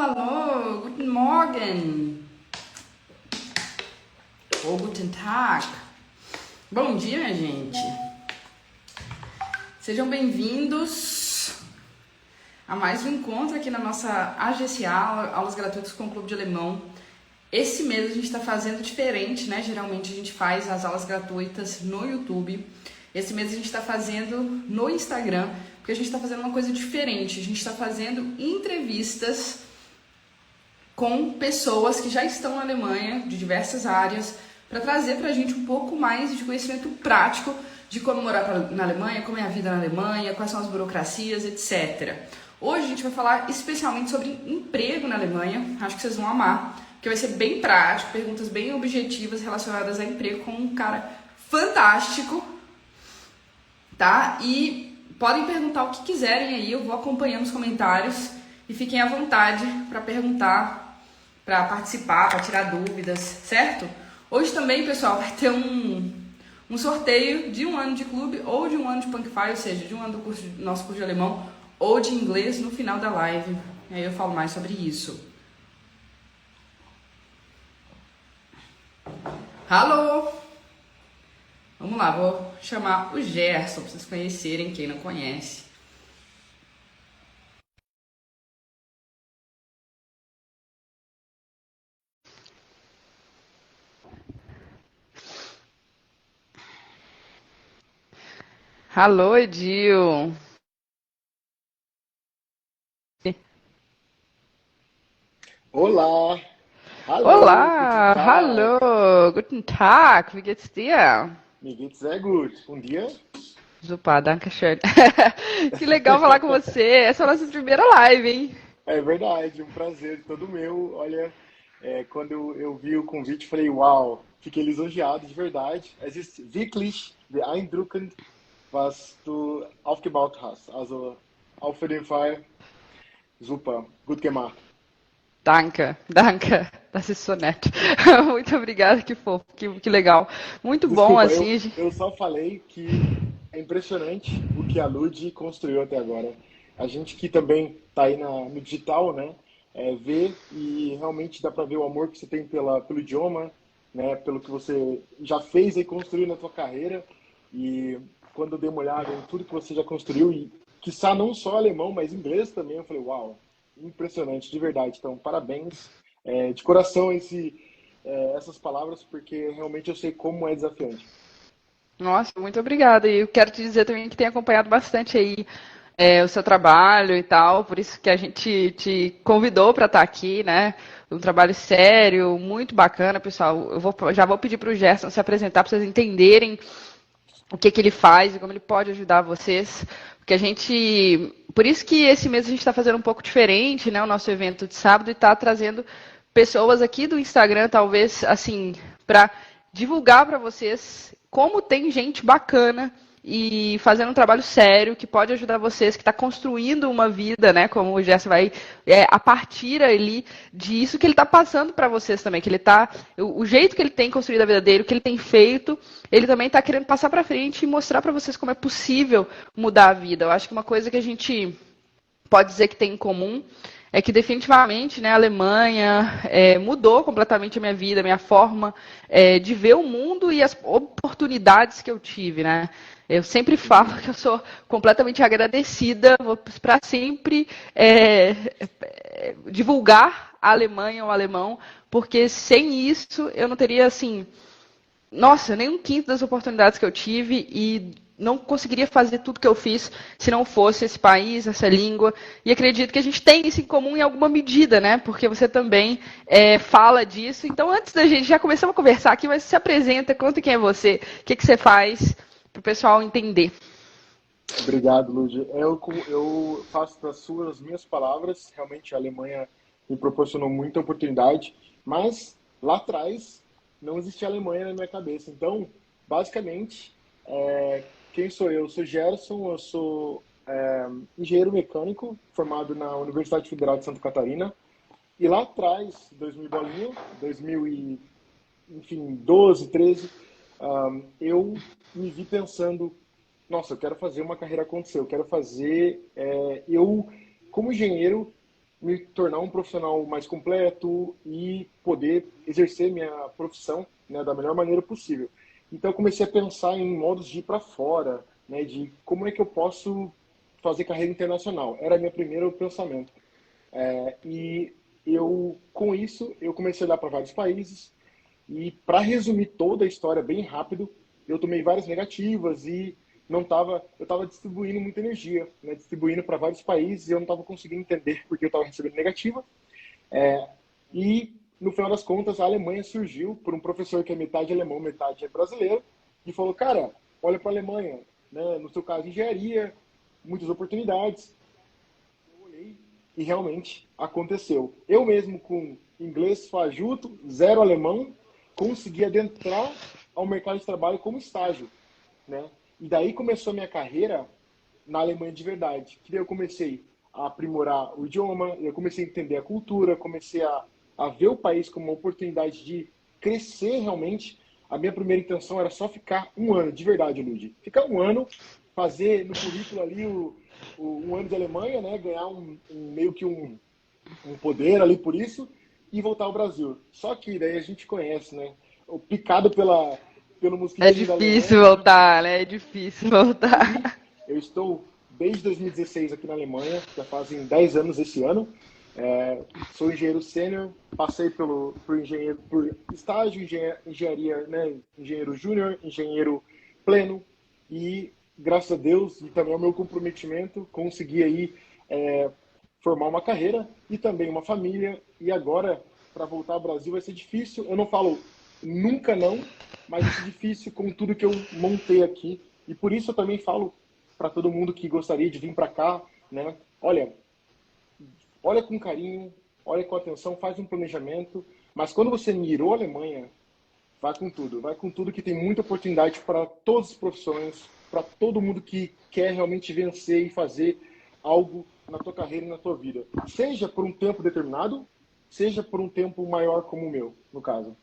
alô, guten Morgen, ou guten Tag. Bom dia, minha gente. Sejam bem-vindos a mais um encontro aqui na nossa AGCA, Aulas Gratuitas com o Clube de Alemão. Esse mês a gente está fazendo diferente, né? Geralmente a gente faz as aulas gratuitas no YouTube. Esse mês a gente está fazendo no Instagram, porque a gente está fazendo uma coisa diferente. A gente está fazendo entrevistas com pessoas que já estão na Alemanha, de diversas áreas, para trazer para a gente um pouco mais de conhecimento prático de como morar na Alemanha, como é a vida na Alemanha, quais são as burocracias, etc. Hoje a gente vai falar especialmente sobre emprego na Alemanha. Acho que vocês vão amar, porque vai ser bem prático, perguntas bem objetivas relacionadas a emprego com um cara fantástico, tá? E podem perguntar o que quiserem aí, eu vou acompanhando os comentários e fiquem à vontade para perguntar, para participar, para tirar dúvidas, certo? Hoje também, pessoal, vai ter um sorteio de um ano de clube ou de um ano de Punkify, ou seja, de um ano do nosso curso de alemão ou de inglês no final da live. Aí eu falo mais sobre isso. Alô! Vamos lá, vou chamar o Gerson para vocês conhecerem quem não conhece. Alô, Edil! Olá, hallo, guten Olá, Tag. hallo, guten Tag, wie geht's dir? Mir geht's sehr gut. Und dir? Super, danke schön. Que legal falar com você. Essa é a nossa primeira live, hein? É verdade, um prazer todo meu. Olha, quando eu vi o convite, falei, uau, fiquei lisonjeado de verdade. Es ist wirklich beeindruckend, was du aufgebaut hast. Also, auf jeden Fall, super, gut gemacht. Danke, danke. Das ist so nett. Muito obrigada, que fofo, que legal. Muito bom, Desculpa, assim. eu só falei que é impressionante o que a Lud construiu até agora. A gente que também está aí no digital, né, vê e realmente dá para ver o amor que você tem pelo idioma, né, pelo que você já fez e construiu na sua carreira. E quando eu dei uma olhada em tudo que você já construiu, e quiçá não só alemão, mas inglês também, eu falei, uau, impressionante, de verdade. Então, parabéns, de coração essas palavras, porque realmente eu sei como é desafiante. Nossa, muito obrigada. E eu quero te dizer também que tenho acompanhado bastante aí o seu trabalho e tal, por isso que a gente te convidou para estar aqui, né? Um trabalho sério, muito bacana, pessoal. Já vou pedir para o Gerson se apresentar para vocês entenderem o que ele faz e como ele pode ajudar vocês. Porque a gente. Por isso que esse mês a gente está fazendo um pouco diferente, né? O nosso evento de sábado e está trazendo pessoas aqui do Instagram, talvez, assim, para divulgar para vocês como tem gente bacana e fazendo um trabalho sério que pode ajudar vocês, que está construindo uma vida, né? Como o Gerson vai, a partir ali disso que ele está passando para vocês também, que ele tá, o jeito que ele tem construído a vida dele, o que ele tem feito, ele também está querendo passar para frente e mostrar para vocês como é possível mudar a vida. Eu acho que uma coisa que a gente pode dizer que tem em comum é que definitivamente, né, a Alemanha mudou completamente a minha vida, a minha forma de ver o mundo e as oportunidades que eu tive, né? Eu sempre falo que eu sou completamente agradecida, vou para sempre divulgar a Alemanha, o alemão, porque sem isso eu não teria, assim, nossa, nem um quinto das oportunidades que eu tive e não conseguiria fazer tudo que eu fiz se não fosse esse país, essa língua. E acredito que a gente tem isso em comum em alguma medida, né? Porque você também fala disso. Então, antes da gente já começar a conversar aqui, mas se apresenta, conta quem é você, o que você faz, para o pessoal entender. Obrigado, Lud. Eu faço das suas minhas palavras. Realmente a Alemanha me proporcionou muita oportunidade, mas lá atrás não existia Alemanha na minha cabeça. Então, basicamente, quem sou eu? Eu sou Gerson, eu sou engenheiro mecânico formado na Universidade Federal de Santa Catarina. E lá atrás, 2000 bolinha, 2000 e, enfim, 12, 13, eu me vi pensando, nossa, eu quero fazer uma carreira acontecer, eu quero fazer, como engenheiro, me tornar um profissional mais completo e poder exercer minha profissão, né, da melhor maneira possível. Então eu comecei a pensar em modos de ir para fora, né, de como é que eu posso fazer carreira internacional. Era meu primeiro pensamento. E eu, com isso, eu comecei a olhar para vários países e, para resumir toda a história bem rápido, eu tomei várias negativas e eu estava distribuindo muita energia, né, distribuindo para vários países e eu não estava conseguindo entender porque eu estava recebendo negativa. E, no final das contas, a Alemanha surgiu por um professor que é metade alemão, metade brasileiro, e falou, cara, olha para a Alemanha, né, no seu caso, engenharia, muitas oportunidades. Eu olhei e realmente aconteceu. Eu mesmo, com inglês fajuto, zero alemão, consegui adentrar ao mercado de trabalho como estágio, né? E daí começou a minha carreira na Alemanha de verdade. Que daí eu comecei a aprimorar o idioma, eu comecei a entender a cultura, comecei a ver o país como uma oportunidade de crescer realmente. A minha primeira intenção era só ficar um ano, de verdade, Ludi. Ficar um ano, fazer no currículo ali um ano de Alemanha, né? Ganhar meio que um poder ali por isso e voltar ao Brasil. Só que daí a gente conhece, né? O picado pelo É mosquitinho da Alemanha, difícil a gente. voltar, né? É difícil Aí voltar. eu estou desde 2016 aqui na Alemanha, já fazem 10 anos esse ano. Sou engenheiro sênior, passei por estágio, engenharia, né, engenheiro júnior, engenheiro pleno e, graças a Deus, e também ao meu comprometimento, consegui aí formar uma carreira e também uma família. E agora, para voltar ao Brasil, vai ser difícil. Eu não falo nunca não, mas vai ser difícil com tudo que eu montei aqui. E por isso eu também falo para todo mundo que gostaria de vir para cá, né? Olha com carinho, olha com atenção, faz um planejamento. Mas quando você mirou a Alemanha, vai com tudo que tem muita oportunidade para todas as profissões, para todo mundo que quer realmente vencer e fazer algo na tua carreira e na tua vida. Seja por um tempo determinado, seja por um tempo maior como o meu, no caso.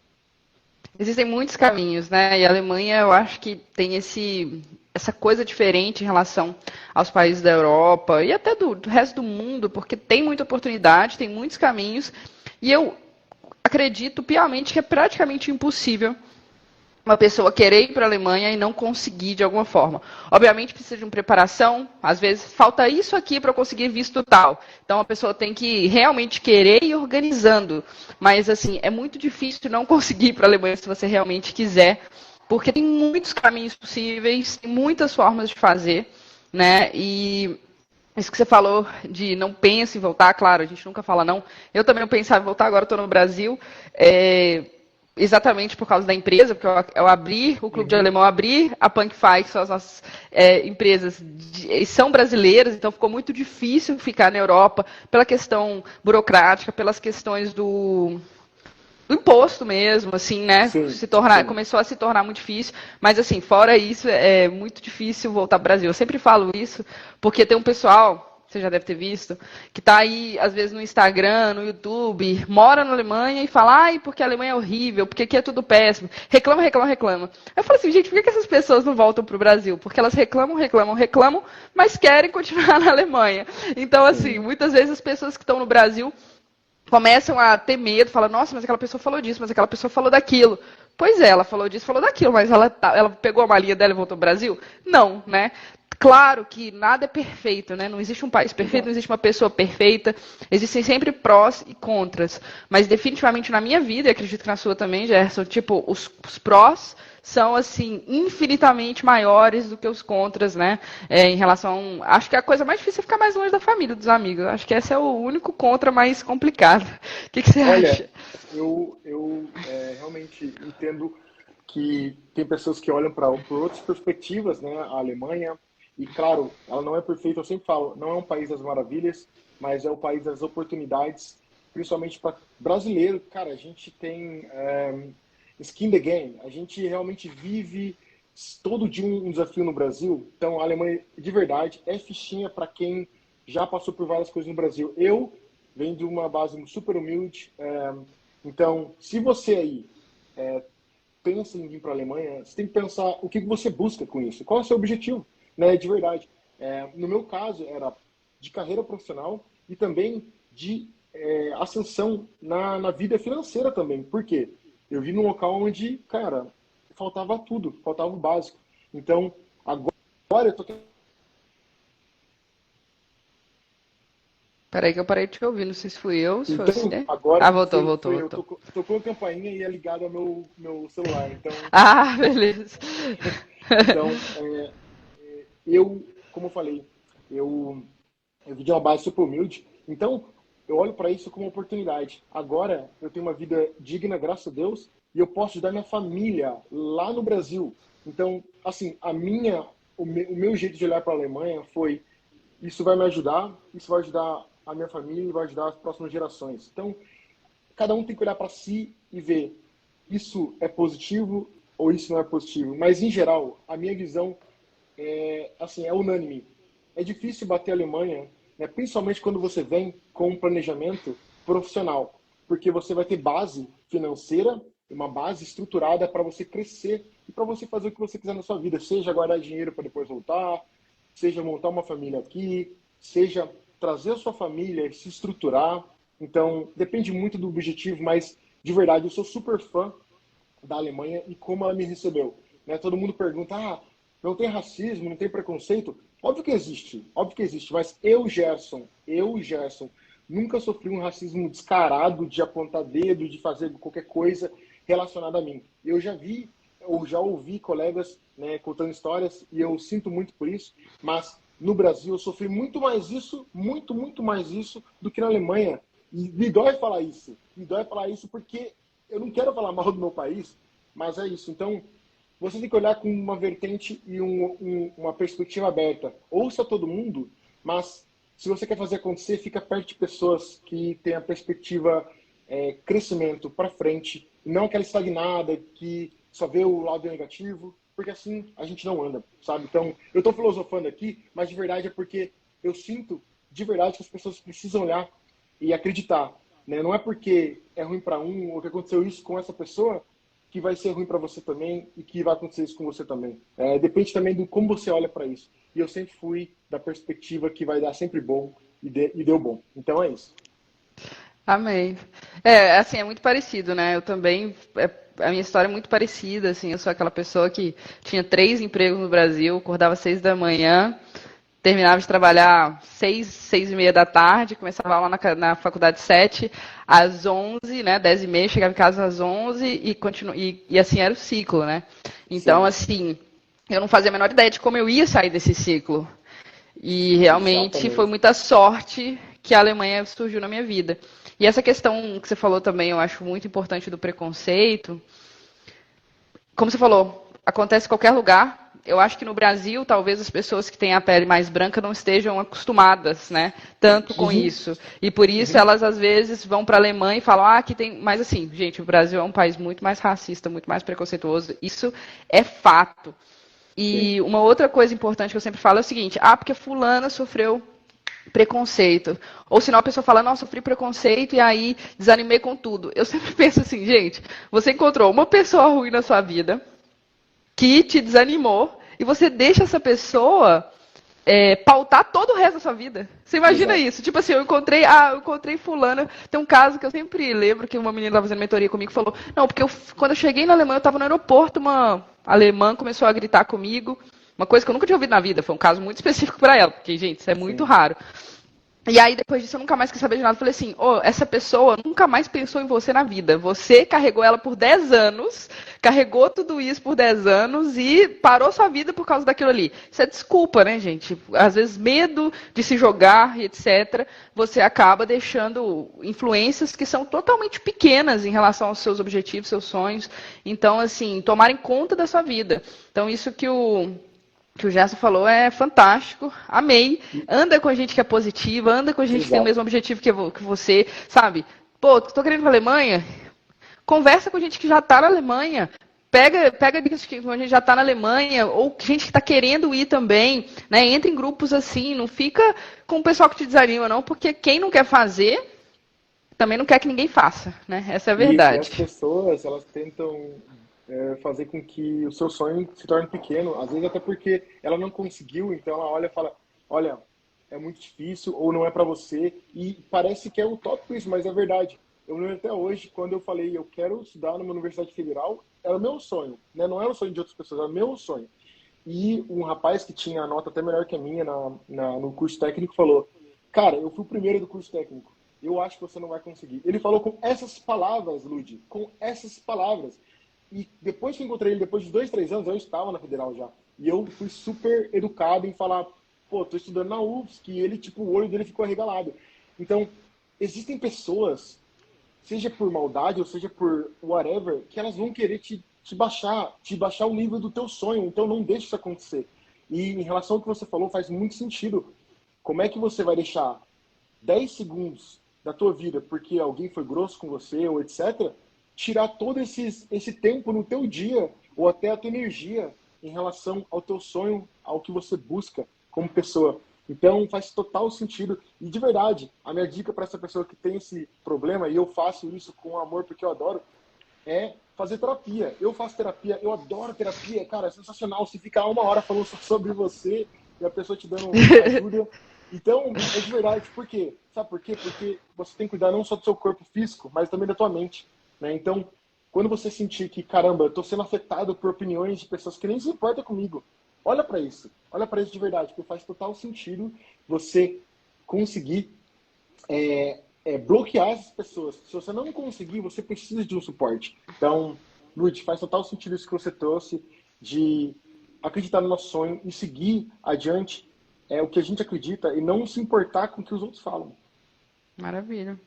Existem muitos caminhos, né? E a Alemanha, eu acho que tem essa coisa diferente em relação aos países da Europa e até do resto do mundo, porque tem muita oportunidade, tem muitos caminhos, e eu acredito piamente que é praticamente impossível uma pessoa querer ir para a Alemanha e não conseguir de alguma forma. Obviamente precisa de uma preparação, às vezes falta isso aqui para eu conseguir visto tal. Então a pessoa tem que realmente querer e ir organizando. Mas assim, é muito difícil não conseguir ir para a Alemanha se você realmente quiser, porque tem muitos caminhos possíveis, tem muitas formas de fazer, né? E isso que você falou de não pense em voltar, claro, a gente nunca fala não. Eu também não pensava em voltar, agora estou no Brasil. Exatamente por causa da empresa, porque eu abri o Clube de Uhum. Alemão, abri a Punkfy, que são as nossas empresas, são brasileiras, então ficou muito difícil ficar na Europa pela questão burocrática, pelas questões do imposto mesmo, assim, né? Sim, sim. Começou a se tornar muito difícil, mas assim, fora isso, é muito difícil voltar para o Brasil. Eu sempre falo isso, porque tem um pessoal, você já deve ter visto, que tá aí, às vezes, no Instagram, no YouTube, mora na Alemanha e fala, ai, porque a Alemanha é horrível, porque aqui é tudo péssimo. Reclama, reclama, reclama. Eu falo assim, gente, por que essas pessoas não voltam para o Brasil? Porque elas reclamam, reclamam, reclamam, mas querem continuar na Alemanha. Então, assim, Sim. muitas vezes as pessoas que estão no Brasil começam a ter medo, falam, nossa, mas aquela pessoa falou disso, mas aquela pessoa falou daquilo. Pois é, ela falou disso, falou daquilo, mas ela pegou a malinha dela e voltou ao Brasil? Não, né? Claro que nada é perfeito, né? Não existe um país perfeito, não Exato. existe uma pessoa perfeita. Existem sempre prós e contras. Mas definitivamente na minha vida, e acredito que na sua também, Gerson, tipo, os prós são, assim, infinitamente maiores do que os contras, né? Em relação. Acho que a coisa mais difícil é ficar mais longe da família, dos amigos. Acho que esse é o único contra mais complicado. O que você Olha, acha? eu realmente entendo que tem pessoas que olham para por outras perspectivas, né? A Alemanha, e claro, ela não é perfeita, eu sempre falo, não é um país das maravilhas, mas é o país das oportunidades, principalmente para brasileiro. Cara, a gente tem skin the game, a gente realmente vive todo dia um desafio no Brasil. Então, a Alemanha, de verdade, é fichinha para quem já passou por várias coisas no Brasil. Eu venho de uma base super humilde, então, se você aí pensa em vir para a Alemanha, você tem que pensar o que você busca com isso, qual é o seu objetivo, né, de verdade. No meu caso, era de carreira profissional e também de ascensão na vida financeira também. Por quê? Eu vi num local onde, cara, faltava tudo, faltava o básico. Então, agora eu tô. Peraí que eu parei de te ouvir, não sei se fui eu, se foi Então, você. agora Ah, voltou, foi voltou, eu. voltou. Tocou a campainha e é ligado ao meu celular. Então, Ah, beleza. então, como eu falei, eu, eu vim de uma base super humilde. Então, eu olho para isso como uma oportunidade. Agora, eu tenho uma vida digna, graças a Deus, e eu posso ajudar minha família lá no Brasil. Então, assim, o meu jeito de olhar para a Alemanha foi: isso vai me ajudar, isso vai ajudar a minha família e vai ajudar as próximas gerações. Então, cada um tem que olhar para si e ver: isso é positivo ou isso não é positivo. Mas, em geral, a minha visão assim, é unânime. É difícil bater a Alemanha, né, principalmente quando você vem com um planejamento profissional, porque você vai ter base financeira, uma base estruturada para você crescer e para você fazer o que você quiser na sua vida, seja guardar dinheiro para depois voltar, seja montar uma família aqui, seja trazer a sua família e se estruturar. Então, depende muito do objetivo, mas de verdade, eu sou super fã da Alemanha e como ela me recebeu. Né? Todo mundo pergunta: não tem racismo, não tem preconceito? Óbvio que existe, mas eu, Gerson, nunca sofri um racismo descarado de apontar dedo, de fazer qualquer coisa relacionada a mim. Eu já vi, ou já ouvi colegas, né, contando histórias, e eu sinto muito por isso, mas no Brasil eu sofri muito mais isso, muito mais isso, do que na Alemanha. E me dói falar isso porque eu não quero falar mal do meu país, mas é isso. Então, você tem que olhar com uma vertente e uma perspectiva aberta. Ouça todo mundo, mas se você quer fazer acontecer, fica perto de pessoas que têm a perspectiva crescimento para frente, não aquela estagnada que só vê o lado negativo, porque assim a gente não anda, sabe? Então, eu estou filosofando aqui, mas de verdade é porque eu sinto de verdade que as pessoas precisam olhar e acreditar, né? Não é porque é ruim para um ou que aconteceu isso com essa pessoa que vai ser ruim para você também e que vai acontecer isso com você também. Depende também do como você olha para isso. E eu sempre fui da perspectiva que vai dar sempre bom e deu bom. Então é isso. Amém. É, assim, é muito parecido, né? Eu também, a minha história é muito parecida, assim, eu sou aquela pessoa que tinha 3 empregos no Brasil, acordava às 6 da manhã, terminava de trabalhar 6, 6 e meia da tarde, começava aula na faculdade 7, às 11, né, 10 e meia, chegava em casa às 11 e assim era o ciclo, né? Então, Sim, assim, eu não fazia a menor ideia de como eu ia sair desse ciclo. E realmente foi exatamente. muita sorte que a Alemanha surgiu na minha vida. E essa questão que você falou também, eu acho muito importante do preconceito. Como você falou, acontece em qualquer lugar. Eu acho que no Brasil, talvez as pessoas que têm a pele mais branca não estejam acostumadas, né, tanto com Uhum, isso. E por isso uhum, elas às vezes vão para a Alemanha e falam: "Ah, aqui tem". Mas assim, gente, o Brasil é um país muito mais racista, muito mais preconceituoso. Isso é fato. sim. E uma outra coisa importante que eu sempre falo é o seguinte: ah, porque fulana sofreu preconceito. Ou senão a pessoa fala: não, sofri preconceito e aí desanimei com tudo. Eu sempre penso assim: gente, você encontrou uma pessoa ruim na sua vida que te desanimou e você deixa essa pessoa pautar todo o resto da sua vida. Você imagina Exato. isso? Tipo assim, eu encontrei fulana. Tem um caso que eu sempre lembro que uma menina estava fazendo mentoria comigo e falou: não, porque quando eu cheguei na Alemanha, eu estava no aeroporto, uma alemã começou a gritar comigo. Uma coisa que eu nunca tinha ouvido na vida. Foi um caso muito específico para ela, porque, gente, isso é muito Sim. raro. E aí, depois disso, eu nunca mais quis saber de nada. Eu falei assim: oh, essa pessoa nunca mais pensou em você na vida. Você carregou ela por 10 anos, carregou tudo isso por 10 anos e parou sua vida por causa daquilo ali. Isso é desculpa, né, gente? Às vezes, medo de se jogar e etc. Você acaba deixando influências que são totalmente pequenas em relação aos seus objetivos, seus sonhos. Então, assim, tomarem conta da sua vida. Então, isso que o Gerson falou é fantástico, amei. Anda com a gente que é positiva, anda com a gente que tem o Exato. mesmo objetivo que você, sabe? Pô, tô querendo ir pra Alemanha? Conversa com gente que já tá na Alemanha. Pega dicas que a gente já tá na Alemanha, ou gente que tá querendo ir também, né? Entra em grupos assim, não fica com o pessoal que te desanima, não, porque quem não quer fazer, também não quer que ninguém faça, né? Essa é a Isso, e as verdade. pessoas, elas tentam fazer com que o seu sonho se torne pequeno, às vezes até porque ela não conseguiu, então ela olha e fala: olha, é muito difícil ou não é para você. E parece que é utópico isso, mas é verdade. Eu lembro até hoje, quando eu falei eu quero estudar numa universidade federal, era o meu sonho, né? Não era o sonho de outras pessoas, era o meu sonho. E um rapaz que tinha a nota até melhor que a minha no curso técnico falou: Cara, eu fui o primeiro do curso técnico. Eu acho que você não vai conseguir. Ele falou com essas palavras, Lud, com essas palavras. E depois que eu encontrei ele, depois de 2, 3 anos, eu estava na federal já. E eu fui super educado em falar: Pô, tô estudando na UFSC. E ele, tipo, o olho dele ficou arregalado. Então, existem pessoas, seja por maldade ou seja por whatever, que elas vão querer te baixar o nível do teu sonho. Então não deixe isso acontecer. E em relação ao que você falou, faz muito sentido. Como é que você vai deixar 10 segundos da tua vida porque alguém foi grosso com você ou etc, tirar todo esse tempo no teu dia ou até a tua energia em relação ao teu sonho, ao que você busca como pessoa. Então faz total sentido. E de verdade, a minha dica para essa pessoa que tem esse problema, e eu faço isso com amor porque eu adoro, é fazer terapia. Eu faço terapia, eu adoro terapia, cara, é sensacional. Se ficar 1 hora falando sobre você e a pessoa te dando ajuda. Então, é de verdade. Por quê? Sabe por quê? Porque você tem que cuidar não só do seu corpo físico, mas também da tua mente, né? Então, quando você sentir que, caramba, eu tô sendo afetado por opiniões de pessoas que nem se importam comigo, olha para isso. Olha para isso de verdade, porque faz total sentido você conseguir bloquear essas pessoas. Se você não conseguir, você precisa de um suporte. Então, Lud, faz total sentido isso que você trouxe, de acreditar no nosso sonho e seguir adiante o que a gente acredita e não se importar com o que os outros falam. Maravilha.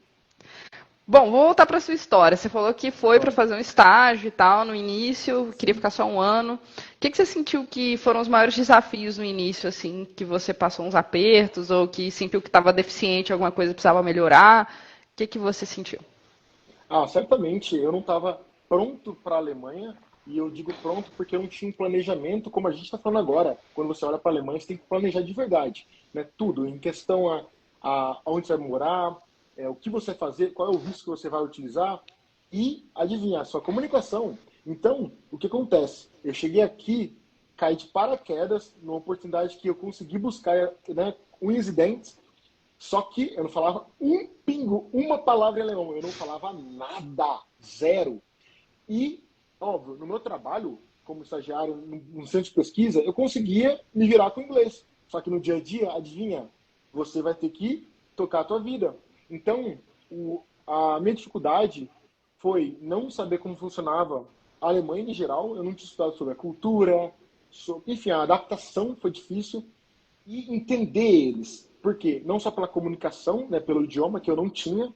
Bom, vou voltar para sua história. Você falou que foi para Vamos. fazer um estágio e tal no início, queria Sim. ficar só um ano. O que você sentiu que foram os maiores desafios no início, assim, que você passou uns apertos ou que sentiu que estava deficiente, alguma coisa precisava melhorar? O que você sentiu? Ah, certamente eu não estava pronto para a Alemanha, e eu digo pronto porque eu não tinha um planejamento como a gente está falando agora. Quando você olha para a Alemanha, você tem que planejar de verdade, né? Tudo, em questão a onde você vai morar, o que você vai fazer, qual é o risco que você vai utilizar, e adivinhar, sua comunicação. Então, o que acontece? Eu cheguei aqui, caí de paraquedas, numa oportunidade que eu consegui buscar, né, unhas e dentes, só que eu não falava um pingo, uma palavra em alemão. Eu não falava nada, zero. E, óbvio, no meu trabalho, como estagiário no centro de pesquisa, eu conseguia me virar com inglês. Só que no dia a dia, adivinha, você vai ter que tocar a tua vida. Então, a minha dificuldade foi não saber como funcionava a Alemanha em geral. Eu não tinha estudado sobre a cultura, enfim, a adaptação foi difícil e entender eles. Por quê? Não só pela comunicação, né, pelo idioma que eu não tinha,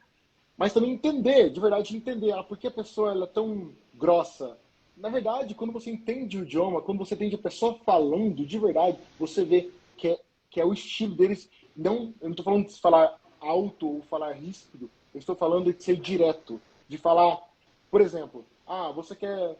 mas também entender, de verdade entender, por que a pessoa ela é tão grossa. Na verdade, quando você entende o idioma, quando você entende a pessoa falando de verdade, você vê que é o estilo deles. Não, eu não estou falando de falar alto ou falar ríspido, eu estou falando de ser direto, de falar, por exemplo, você quer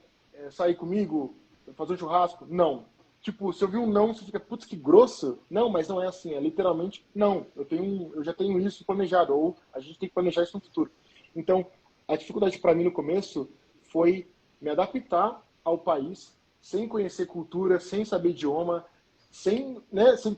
sair comigo, fazer um churrasco? Não. Tipo, se eu vi um não, você fica, putz, que grosso. Não, mas não é assim, é literalmente não. Eu já tenho isso planejado, ou a gente tem que planejar isso no futuro. Então, a dificuldade para mim no começo foi me adaptar ao país, sem conhecer cultura, sem saber idioma, sem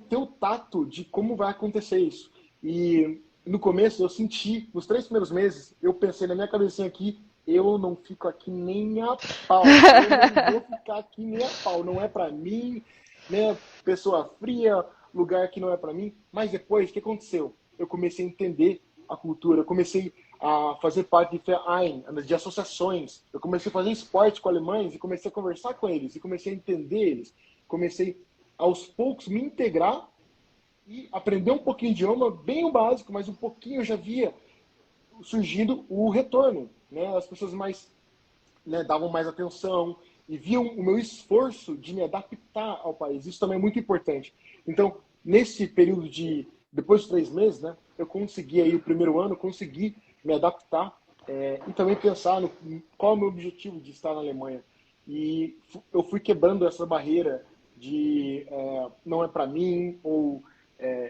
ter o tato de como vai acontecer isso. E no começo eu senti, nos 3 primeiros meses, eu pensei na minha cabecinha aqui, eu não fico aqui nem a pau. Eu não vou ficar aqui nem a pau. Não é para mim, né? Pessoa fria, lugar que não é para mim. Mas depois, o que aconteceu? Eu comecei a entender a cultura, eu comecei a fazer parte de Verein, de associações. Eu comecei a fazer esporte com alemães e comecei a conversar com eles e comecei a entender eles. Comecei aos poucos me integrar e aprender um pouquinho de idioma, bem o básico, mas um pouquinho eu já via surgindo o retorno, né? As pessoas mais, né, davam mais atenção e viam o meu esforço de me adaptar ao país. Isso também é muito importante. Então, nesse período de depois de 3 meses, né, eu consegui aí o primeiro ano, consegui me adaptar e também pensar no qual é o meu objetivo de estar na Alemanha. E eu fui quebrando essa barreira de não é para mim ou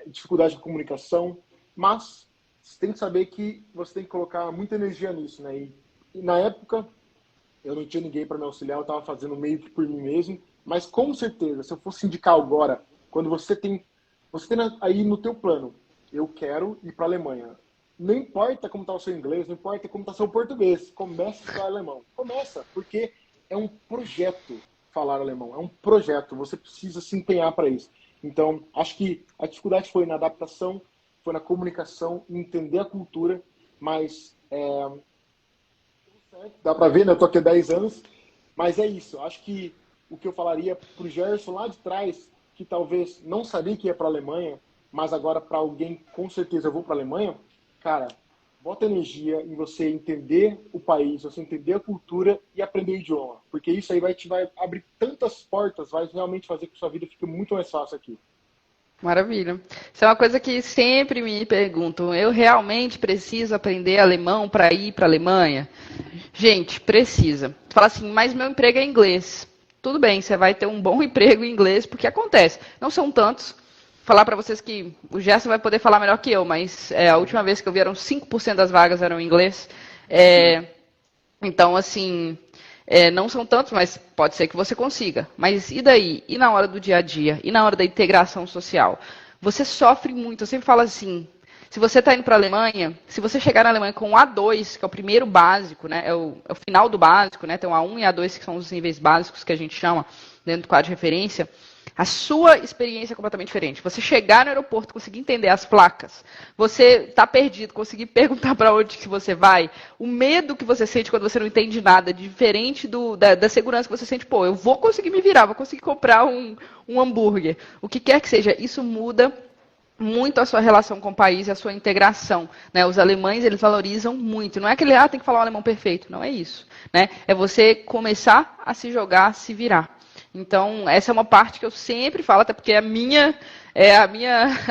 dificuldade de comunicação, mas você tem que saber que você tem que colocar muita energia nisso, né? E na época eu não tinha ninguém para me auxiliar, eu estava fazendo meio que por mim mesmo, mas com certeza, se eu fosse indicar agora, quando você tem aí no teu plano eu quero ir para a Alemanha. Não importa como está o seu inglês, não importa como está o seu português, comece a estudar alemão. Começa, porque é um projeto falar alemão, é um projeto, você precisa se empenhar para isso. Então, acho que a dificuldade foi na adaptação, foi na comunicação, em entender a cultura, mas dá para ver, né? Eu tô aqui há 10 anos, mas é isso. Acho que o que eu falaria para o Gerson lá de trás, que talvez não sabia que ia para a Alemanha, mas agora para alguém, com certeza eu vou para a Alemanha, cara, bota energia em você entender o país, você entender a cultura e aprender o idioma, porque isso aí vai abrir tantas portas, vai realmente fazer com que sua vida fique muito mais fácil aqui. Maravilha. Isso é uma coisa que sempre me perguntam. Eu realmente preciso aprender alemão para ir para a Alemanha? Gente, precisa. Tu fala assim, mas meu emprego é inglês. Tudo bem, você vai ter um bom emprego em inglês, porque acontece. Não são tantos. Falar para vocês que o Gerson vai poder falar melhor que eu, mas a última vez que eu vi eram 5% das vagas eram em inglês. Sim. Então, assim, não são tantos, mas pode ser que você consiga. Mas e daí? E na hora do dia a dia? E na hora da integração social? Você sofre muito. Eu sempre falo assim, se você está indo para a Alemanha, se você chegar na Alemanha com o A2, que é o primeiro básico, né, é o final do básico, né, tem o A1 e A2, que são os níveis básicos que a gente chama dentro do quadro de referência, a sua experiência é completamente diferente. Você chegar no aeroporto, conseguir entender as placas, você está perdido, conseguir perguntar para onde que você vai, o medo que você sente quando você não entende nada, diferente da segurança que você sente, pô, eu vou conseguir me virar, vou conseguir comprar um hambúrguer. O que quer que seja, isso muda muito a sua relação com o país e a sua integração, né? Os alemães, eles valorizam muito. Não é aquele, tem que falar o alemão perfeito. Não é isso, né? É você começar a se jogar, a se virar. Então, essa é uma parte que eu sempre falo, até porque é a minha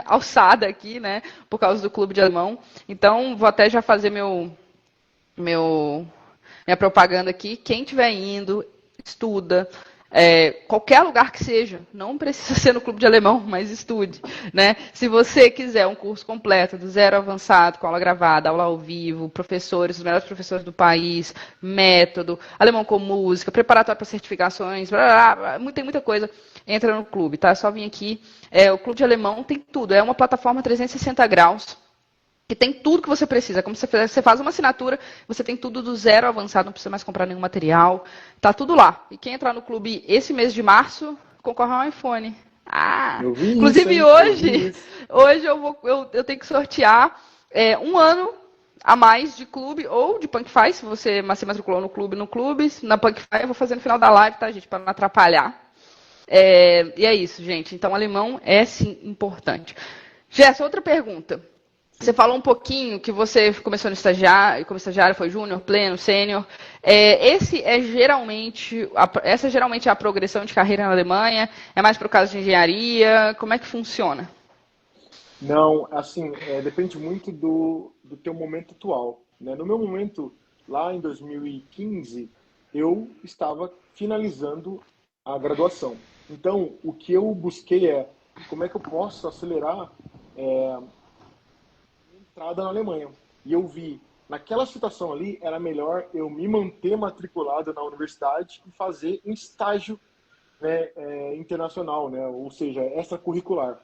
alçada aqui, né? Por causa do clube de alemão. Então, vou até já fazer meu, minha propaganda aqui. Quem estiver indo, estuda. Qualquer lugar que seja, não precisa ser no clube de alemão, mas estude, né? Se você quiser um curso completo, do zero ao avançado, com aula gravada, aula ao vivo, professores, os melhores professores do país, método, alemão com música, preparatório para certificações, blá, blá, blá, tem muita coisa, entra no clube, tá? É só vir aqui. O clube de alemão tem tudo, é uma plataforma 360 graus, que tem tudo que você precisa. Como você faz uma assinatura, você tem tudo do zero ao avançado, não precisa mais comprar nenhum material. Tá tudo lá. E quem entrar no clube esse mês de março, concorre a um iPhone. Eu vi isso, Inclusive hein? Eu vi hoje, isso. hoje eu tenho que sortear um ano a mais de clube ou de PunkFi, se você se matriculou no clube. Na PunkFi eu vou fazer no final da live, tá, gente? Para não atrapalhar. E é isso, gente. Então, alemão é, sim, importante. Gerson, outra pergunta. Você Sim. falou um pouquinho que você começou no estagiário, como estagiário foi júnior, pleno, sênior. Essa geralmente é a progressão de carreira na Alemanha? É mais para o caso de engenharia? Como é que funciona? Não, assim, depende muito do teu momento atual, né? No meu momento, lá em 2015, eu estava finalizando a graduação. Então, o que eu busquei é como é que eu posso acelerar a entrada na Alemanha. E eu vi, naquela situação ali, era melhor eu me manter matriculado na universidade e fazer um estágio, né, internacional, né? Ou seja, extracurricular.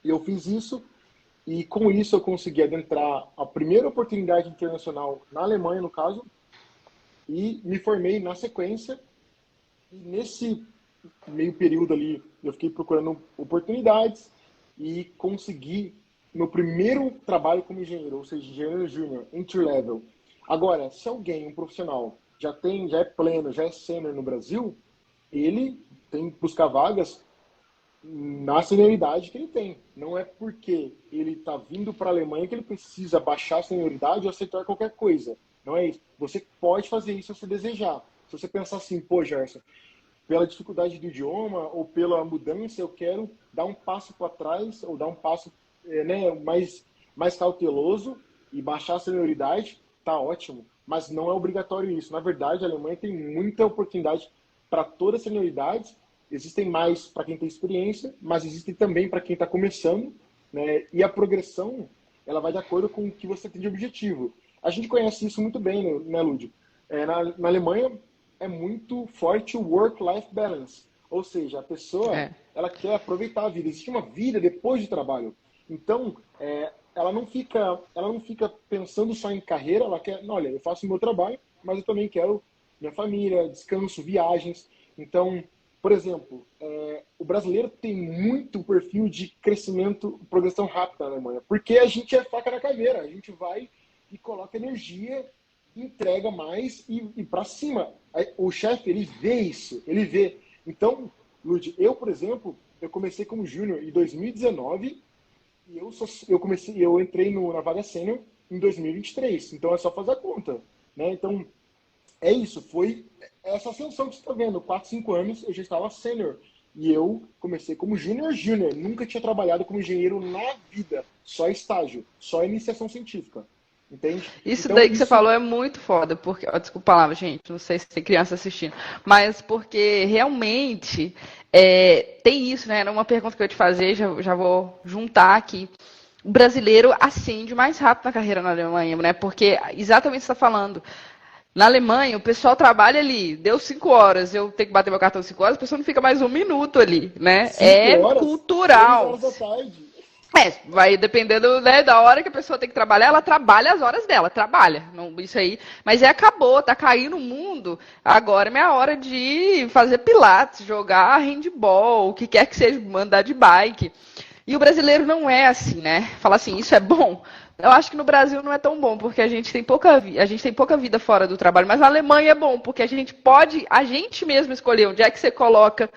E eu fiz isso e com isso eu consegui adentrar a primeira oportunidade internacional na Alemanha, no caso, e me formei na sequência. E nesse meio período ali, eu fiquei procurando oportunidades e consegui meu primeiro trabalho como engenheiro, ou seja, engenheiro júnior, entry level. Agora, se alguém, um profissional, já é pleno, já é sênior no Brasil, ele tem que buscar vagas na senioridade que ele tem. Não é porque ele está vindo para a Alemanha que ele precisa baixar a senioridade ou aceitar qualquer coisa. Não é isso. Você pode fazer isso se você desejar. Se você pensar assim, pô, Gerson, pela dificuldade do idioma ou pela mudança, eu quero dar um passo para trás ou dar um passo né, mais cauteloso e baixar a senioridade, tá ótimo. Mas não é obrigatório isso. Na verdade, a Alemanha tem muita oportunidade para todas as senioridades. Existem mais para quem tem experiência, mas existem também para quem está começando, né? E a progressão, ela vai de acordo com o que você tem de objetivo. A gente conhece isso muito bem, né, Lúdio? Na Alemanha é muito forte o work-life balance, ou seja, a pessoa É. ela quer aproveitar a vida. Existe uma vida depois do trabalho. Então, ela não fica pensando só em carreira, ela quer, "Não, olha, eu faço o meu trabalho, mas eu também quero minha família, descanso, viagens. Então, por exemplo, o brasileiro tem muito perfil de crescimento, progressão rápida na Alemanha, porque a gente é faca na caveira, a gente vai e coloca energia, entrega mais e para cima. O chefe, ele vê isso, ele vê. Então, Lud, eu, por exemplo, eu comecei como júnior em 2019 e eu entrei na vaga sênior em 2023. Então é só fazer a conta, né? Então é isso, foi essa ascensão que você está vendo. 4, 5 anos eu já estava sênior. E eu comecei como júnior. Nunca tinha trabalhado como engenheiro na vida. Só estágio, só iniciação científica. Entende? Isso Então, daí que você isso falou é muito foda, porque, ó, desculpa a palavra, gente, não sei se tem criança assistindo, mas porque realmente tem isso, né? Era uma pergunta que eu ia te fazer, já vou juntar aqui. O brasileiro ascende mais rápido na carreira na Alemanha, né? Porque exatamente o que você está falando. Na Alemanha, o pessoal trabalha ali, deu 5 horas, eu tenho que bater meu cartão 5 horas, a pessoa não fica mais um minuto ali, né? cinco É horas, 6 cultural. horas da tarde. Vai dependendo, né, da hora que a pessoa tem que trabalhar, ela trabalha as horas dela, trabalha. Não, isso aí. Mas acabou, tá caindo o mundo. Agora é minha hora de fazer pilates, jogar handball, o que quer que seja, andar de bike. E o brasileiro não é assim, né? Fala assim, isso é bom. Eu acho que no Brasil não é tão bom, porque a gente tem pouca vida fora do trabalho, mas na Alemanha é bom, porque a gente mesmo escolher onde é que você coloca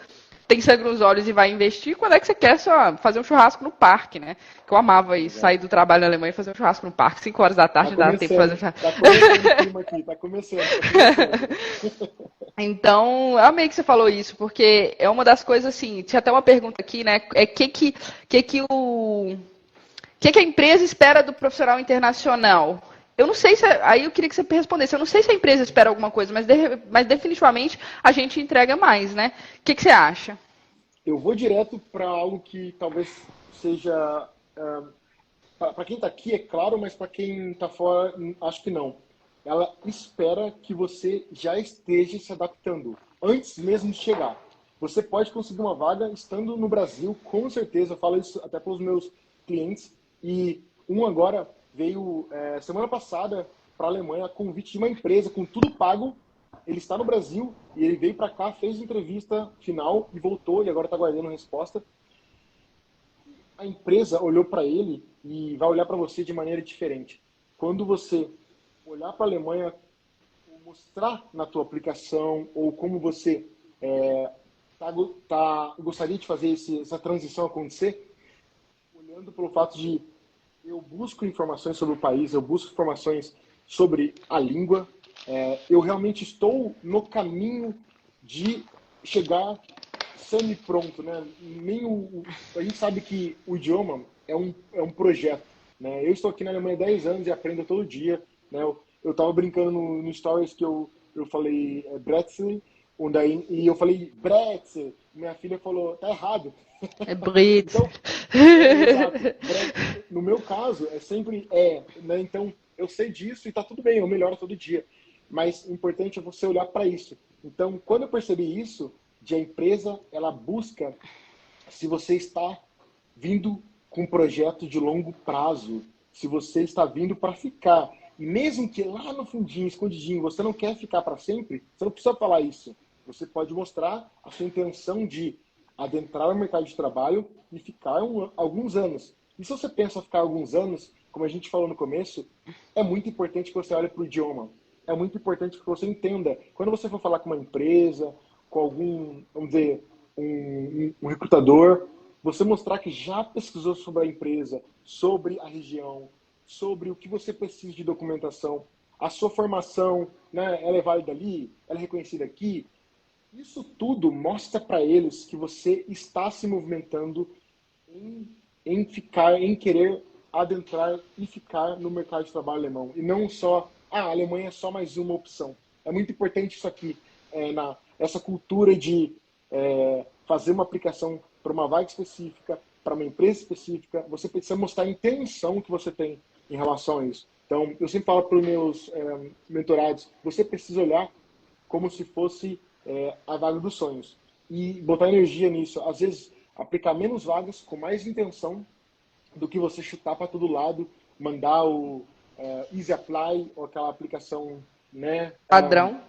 tem sangue nos olhos e vai investir, quando é que você quer só fazer um churrasco no parque, né? Que eu amava isso, sair Exato. do trabalho na Alemanha e fazer um churrasco no parque. 5 horas da tarde dá tempo de fazer um churrasco. Tá começando o clima aqui, tá começando, tá começando. Então, eu amei que você falou isso, porque é uma das coisas assim, tinha até uma pergunta aqui, né? É que a empresa espera do profissional internacional? Eu não sei se. Aí eu queria que você respondesse. Eu não sei se a empresa espera alguma coisa, mas definitivamente a gente entrega mais, né? O que você acha? Eu vou direto para algo que talvez seja. Para quem está aqui, é claro, mas para quem está fora, acho que não. Ela espera que você já esteja se adaptando antes mesmo de chegar. Você pode conseguir uma vaga estando no Brasil, com certeza. Eu falo isso até para os meus clientes. E um agora veio semana passada para a Alemanha a convite de uma empresa com tudo pago. Ele está no Brasil e ele veio para cá, fez entrevista final e voltou e agora está guardando a resposta. A empresa olhou para ele e vai olhar para você de maneira diferente. Quando você olhar para a Alemanha, mostrar na tua aplicação ou como você gostaria de fazer essa transição acontecer, olhando pelo fato de eu busco informações sobre o país, eu busco informações sobre a língua, eu realmente estou no caminho de chegar semi-pronto, né? A gente sabe que o idioma é um projeto, né? Eu estou aqui na Alemanha há 10 anos e aprendo todo dia, né? Eu tava brincando no Stories que eu falei Brezel, e eu falei Brezel, minha filha falou, tá errado. É Brits. Então, exato. No meu caso, é sempre né? Então, eu sei disso e tá tudo bem, eu melhoro todo dia. Mas o importante é você olhar para isso. Então, quando eu percebi isso, de a empresa, ela busca se você está vindo com um projeto de longo prazo, se você está vindo para ficar. E mesmo que lá no fundinho, escondidinho, você não quer ficar para sempre, você não precisa falar isso. Você pode mostrar a sua intenção de adentrar no mercado de trabalho e ficar alguns anos. E se você pensa ficar alguns anos, como a gente falou no começo, é muito importante que você olhe para o idioma. É muito importante que você entenda. Quando você for falar com uma empresa, com algum, vamos dizer, um recrutador, você mostrar que já pesquisou sobre a empresa, sobre a região, sobre o que você precisa de documentação, a sua formação, né, ela é válida ali, ela é reconhecida aqui. Isso tudo mostra para eles que você está se movimentando em querer adentrar e ficar no mercado de trabalho alemão. E não só, a Alemanha é só mais uma opção. É muito importante isso aqui, essa cultura de fazer uma aplicação para uma vaga específica, para uma empresa específica. Você precisa mostrar a intenção que você tem em relação a isso. Então, eu sempre falo para os meus mentorados, você precisa olhar como se fosse a vaga dos sonhos. E botar energia nisso. Às vezes, aplicar menos vagas, com mais intenção, do que você chutar para todo lado, mandar o Easy Apply, ou aquela aplicação, né, Padrão.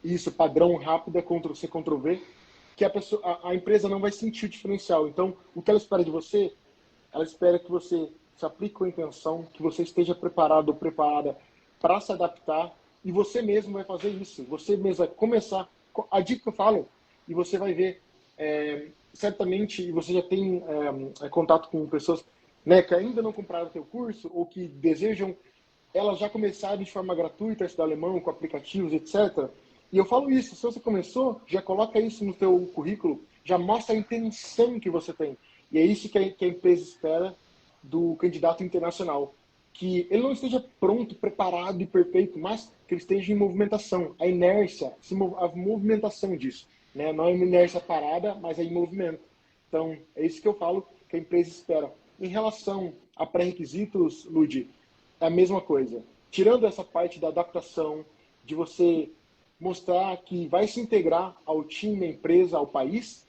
isso, padrão, rápida, Ctrl-C, Ctrl-V, que a empresa não vai sentir o diferencial. Então, o que ela espera de você? Ela espera que você se aplique com intenção, que você esteja preparado ou preparada para se adaptar, e você mesmo vai fazer isso. Você mesmo vai começar. A dica que eu falo, e você vai ver, certamente, e você já tem contato com pessoas, né, que ainda não compraram o teu curso ou que desejam, elas já começaram de forma gratuita a estudar alemão, com aplicativos, etc. E eu falo isso, se você começou, já coloca isso no teu currículo, já mostra a intenção que você tem. E é isso que a empresa espera do candidato internacional. Que ele não esteja pronto, preparado e perfeito, mas que ele esteja em movimentação. A inércia, a movimentação disso. Né? Não é uma inércia parada, mas é em movimento. Então, é isso que eu falo que a empresa espera. Em relação a pré-requisitos, Ludi, é a mesma coisa. Tirando essa parte da adaptação, de você mostrar que vai se integrar ao time, à empresa, ao país,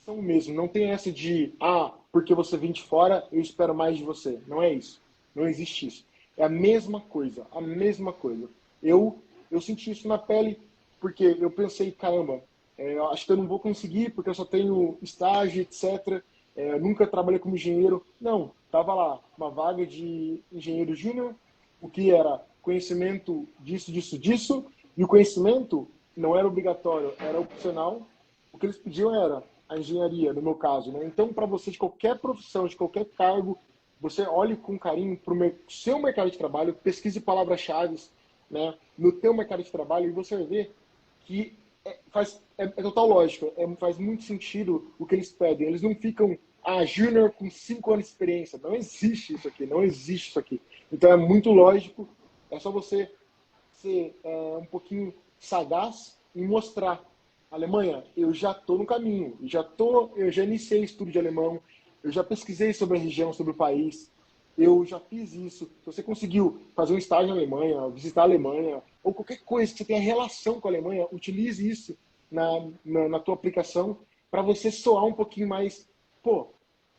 são o mesmo. Não tem essa de, porque você vem de fora, eu espero mais de você. Não é isso. Não existe isso. É a mesma coisa. A mesma coisa. Eu senti isso na pele porque eu pensei, caramba, acho que eu não vou conseguir porque eu só tenho estágio, etc. Nunca trabalhei como engenheiro. Não, tava lá uma vaga de engenheiro júnior, o que era conhecimento disso, disso, disso, e o conhecimento não era obrigatório, era opcional. O que eles pediam era a engenharia, no meu caso, né? Então, para você de qualquer profissão, de qualquer cargo, você olhe com carinho para o seu mercado de trabalho, pesquise palavras-chave, né, no teu mercado de trabalho e você vai ver que é total lógico, faz muito sentido o que eles pedem. Eles não ficam, júnior com 5 anos de experiência. Não existe isso aqui, não existe isso aqui. Então é muito lógico, é só você ser um pouquinho sagaz e mostrar. Alemanha, eu já estou no caminho, eu já iniciei estudo de alemão, eu já pesquisei sobre a região, sobre o país, eu já fiz isso. Se você conseguiu fazer um estágio na Alemanha, visitar a Alemanha, ou qualquer coisa que você tenha relação com a Alemanha, utilize isso na tua aplicação para você soar um pouquinho mais, pô,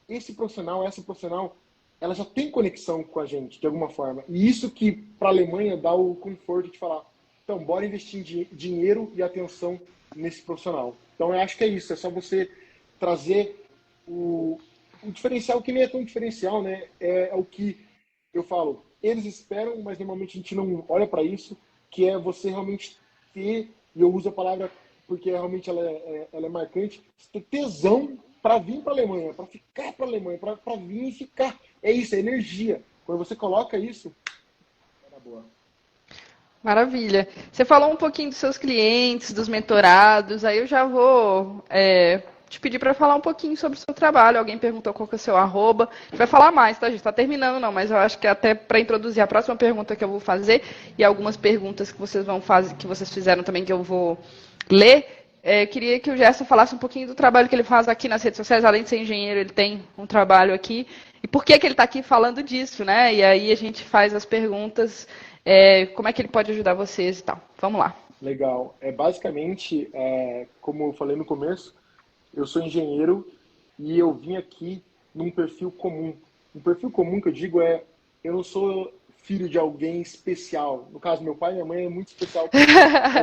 essa profissional, ela já tem conexão com a gente, de alguma forma. E isso que para a Alemanha dá o conforto de falar, então, bora investir dinheiro e atenção nesse profissional. Então, eu acho que é isso, é só você trazer o diferencial, que nem é tão diferencial, né? É o que eu falo, eles esperam, mas normalmente a gente não olha para isso, que é você realmente ter, e eu uso a palavra porque realmente ela é marcante, você ter tesão para vir para a Alemanha, para ficar para a Alemanha, para vir e ficar. É isso, é energia. Quando você coloca isso, é na boa. Maravilha. Você falou um pouquinho dos seus clientes, dos mentorados, aí eu já vou te pedir para falar um pouquinho sobre o seu trabalho. Alguém perguntou qual que é o seu arroba. A gente vai falar mais, tá, gente? Está terminando não, mas eu acho que até para introduzir a próxima pergunta que eu vou fazer e algumas perguntas que vocês vão fazer, que vocês fizeram também que eu vou ler. Queria que o Gerson falasse um pouquinho do trabalho que ele faz aqui nas redes sociais. Além de ser engenheiro, ele tem um trabalho aqui. E por que ele está aqui falando disso, né? E aí a gente faz as perguntas, como é que ele pode ajudar vocês e tal. Vamos lá. Legal. Basicamente, como eu falei no começo, eu sou engenheiro e eu vim aqui num perfil comum. Um perfil comum que eu digo eu não sou filho de alguém especial. No caso, meu pai e minha mãe é muito especial para mim.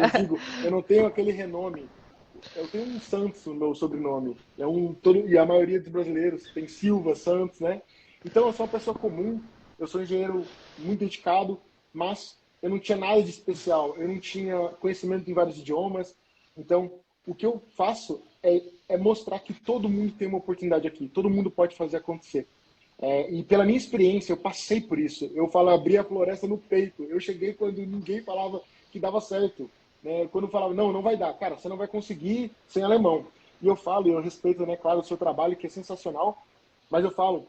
Mas eu digo, eu não tenho aquele renome. Eu tenho um Santos no meu sobrenome. E a maioria dos brasileiros tem Silva, Santos, né? Então eu sou uma pessoa comum, eu sou um engenheiro muito dedicado, mas eu não tinha nada de especial. Eu não tinha conhecimento em vários idiomas. Então, o que eu faço é mostrar que todo mundo tem uma oportunidade aqui, todo mundo pode fazer acontecer. E pela minha experiência, eu passei por isso. Eu falo, abri a floresta no peito. Eu cheguei quando ninguém falava que dava certo. Né? Quando falava, não, não vai dar. Cara, você não vai conseguir sem alemão. E eu falo, e eu respeito, né, claro, o seu trabalho, que é sensacional. Mas eu falo,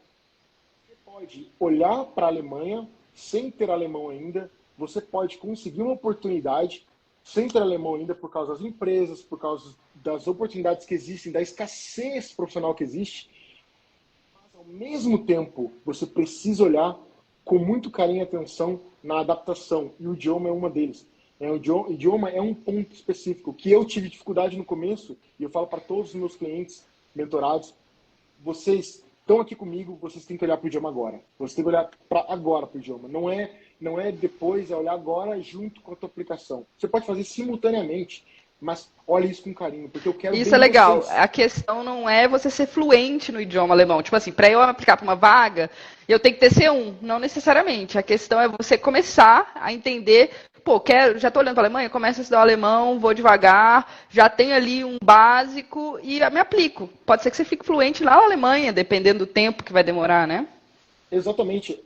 você pode olhar para a Alemanha sem ter alemão ainda. Você pode conseguir uma oportunidade sem ter alemão ainda por causa das empresas, por causa das oportunidades que existem, da escassez profissional que existe. Ao mesmo tempo, você precisa olhar com muito carinho e atenção na adaptação, e o idioma é uma deles. O idioma é um ponto específico, que eu tive dificuldade no começo, e eu falo para todos os meus clientes mentorados, vocês estão aqui comigo, vocês têm que olhar para o idioma agora. Você tem que olhar agora para o idioma. Não é depois, é olhar agora junto com a tua aplicação. Você pode fazer simultaneamente, mas olhe isso com carinho, porque eu quero Isso bem é legal. vocês. A questão não é você ser fluente no idioma alemão. Tipo assim, para eu aplicar para uma vaga, eu tenho que ter C1. Não necessariamente. A questão é você começar a entender. Pô, já estou olhando para a Alemanha, começo a estudar o alemão, vou devagar, já tenho ali um básico e me aplico. Pode ser que você fique fluente lá na Alemanha, dependendo do tempo que vai demorar, né? Exatamente.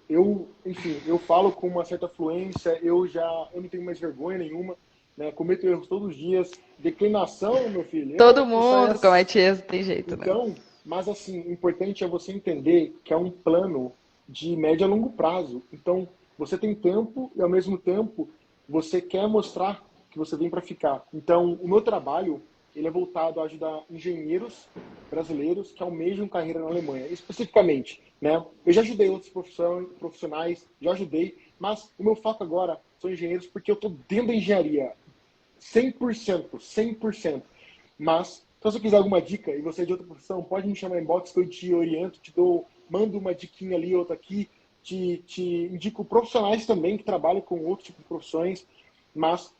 Enfim, eu falo com uma certa fluência, eu não tenho mais vergonha nenhuma, né? Cometo erros todos os dias. Declinação, meu filho, Todo isso aí mundo comete erro, não tem jeito, né? Então, mas assim, o importante é você entender que é um plano de médio a longo prazo. Então, você tem tempo e ao mesmo tempo você quer mostrar que você vem para ficar. Então, o meu trabalho, ele é voltado a ajudar engenheiros brasileiros que almejam carreira na Alemanha, especificamente, né? Eu já ajudei outros profissionais, já ajudei, mas o meu foco agora são engenheiros porque eu estou dentro da engenharia, 100%, 100%. Mas, se você quiser alguma dica e você é de outra profissão, pode me chamar em inbox que eu te oriento, mando uma diquinha ali, outra aqui, te indico profissionais também que trabalham com outro tipo de profissões, mas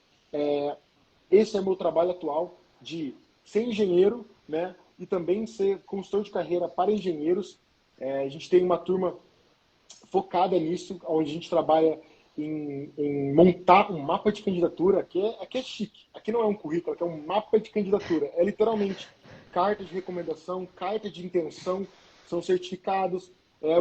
esse é o meu trabalho atual de ser engenheiro, né, e também ser consultor de carreira para engenheiros. A gente tem uma turma focada nisso, onde a gente trabalha em montar um mapa de candidatura. Aqui é chique, aqui não é um currículo, aqui é um mapa de candidatura. É literalmente carta de recomendação, carta de intenção, são certificados.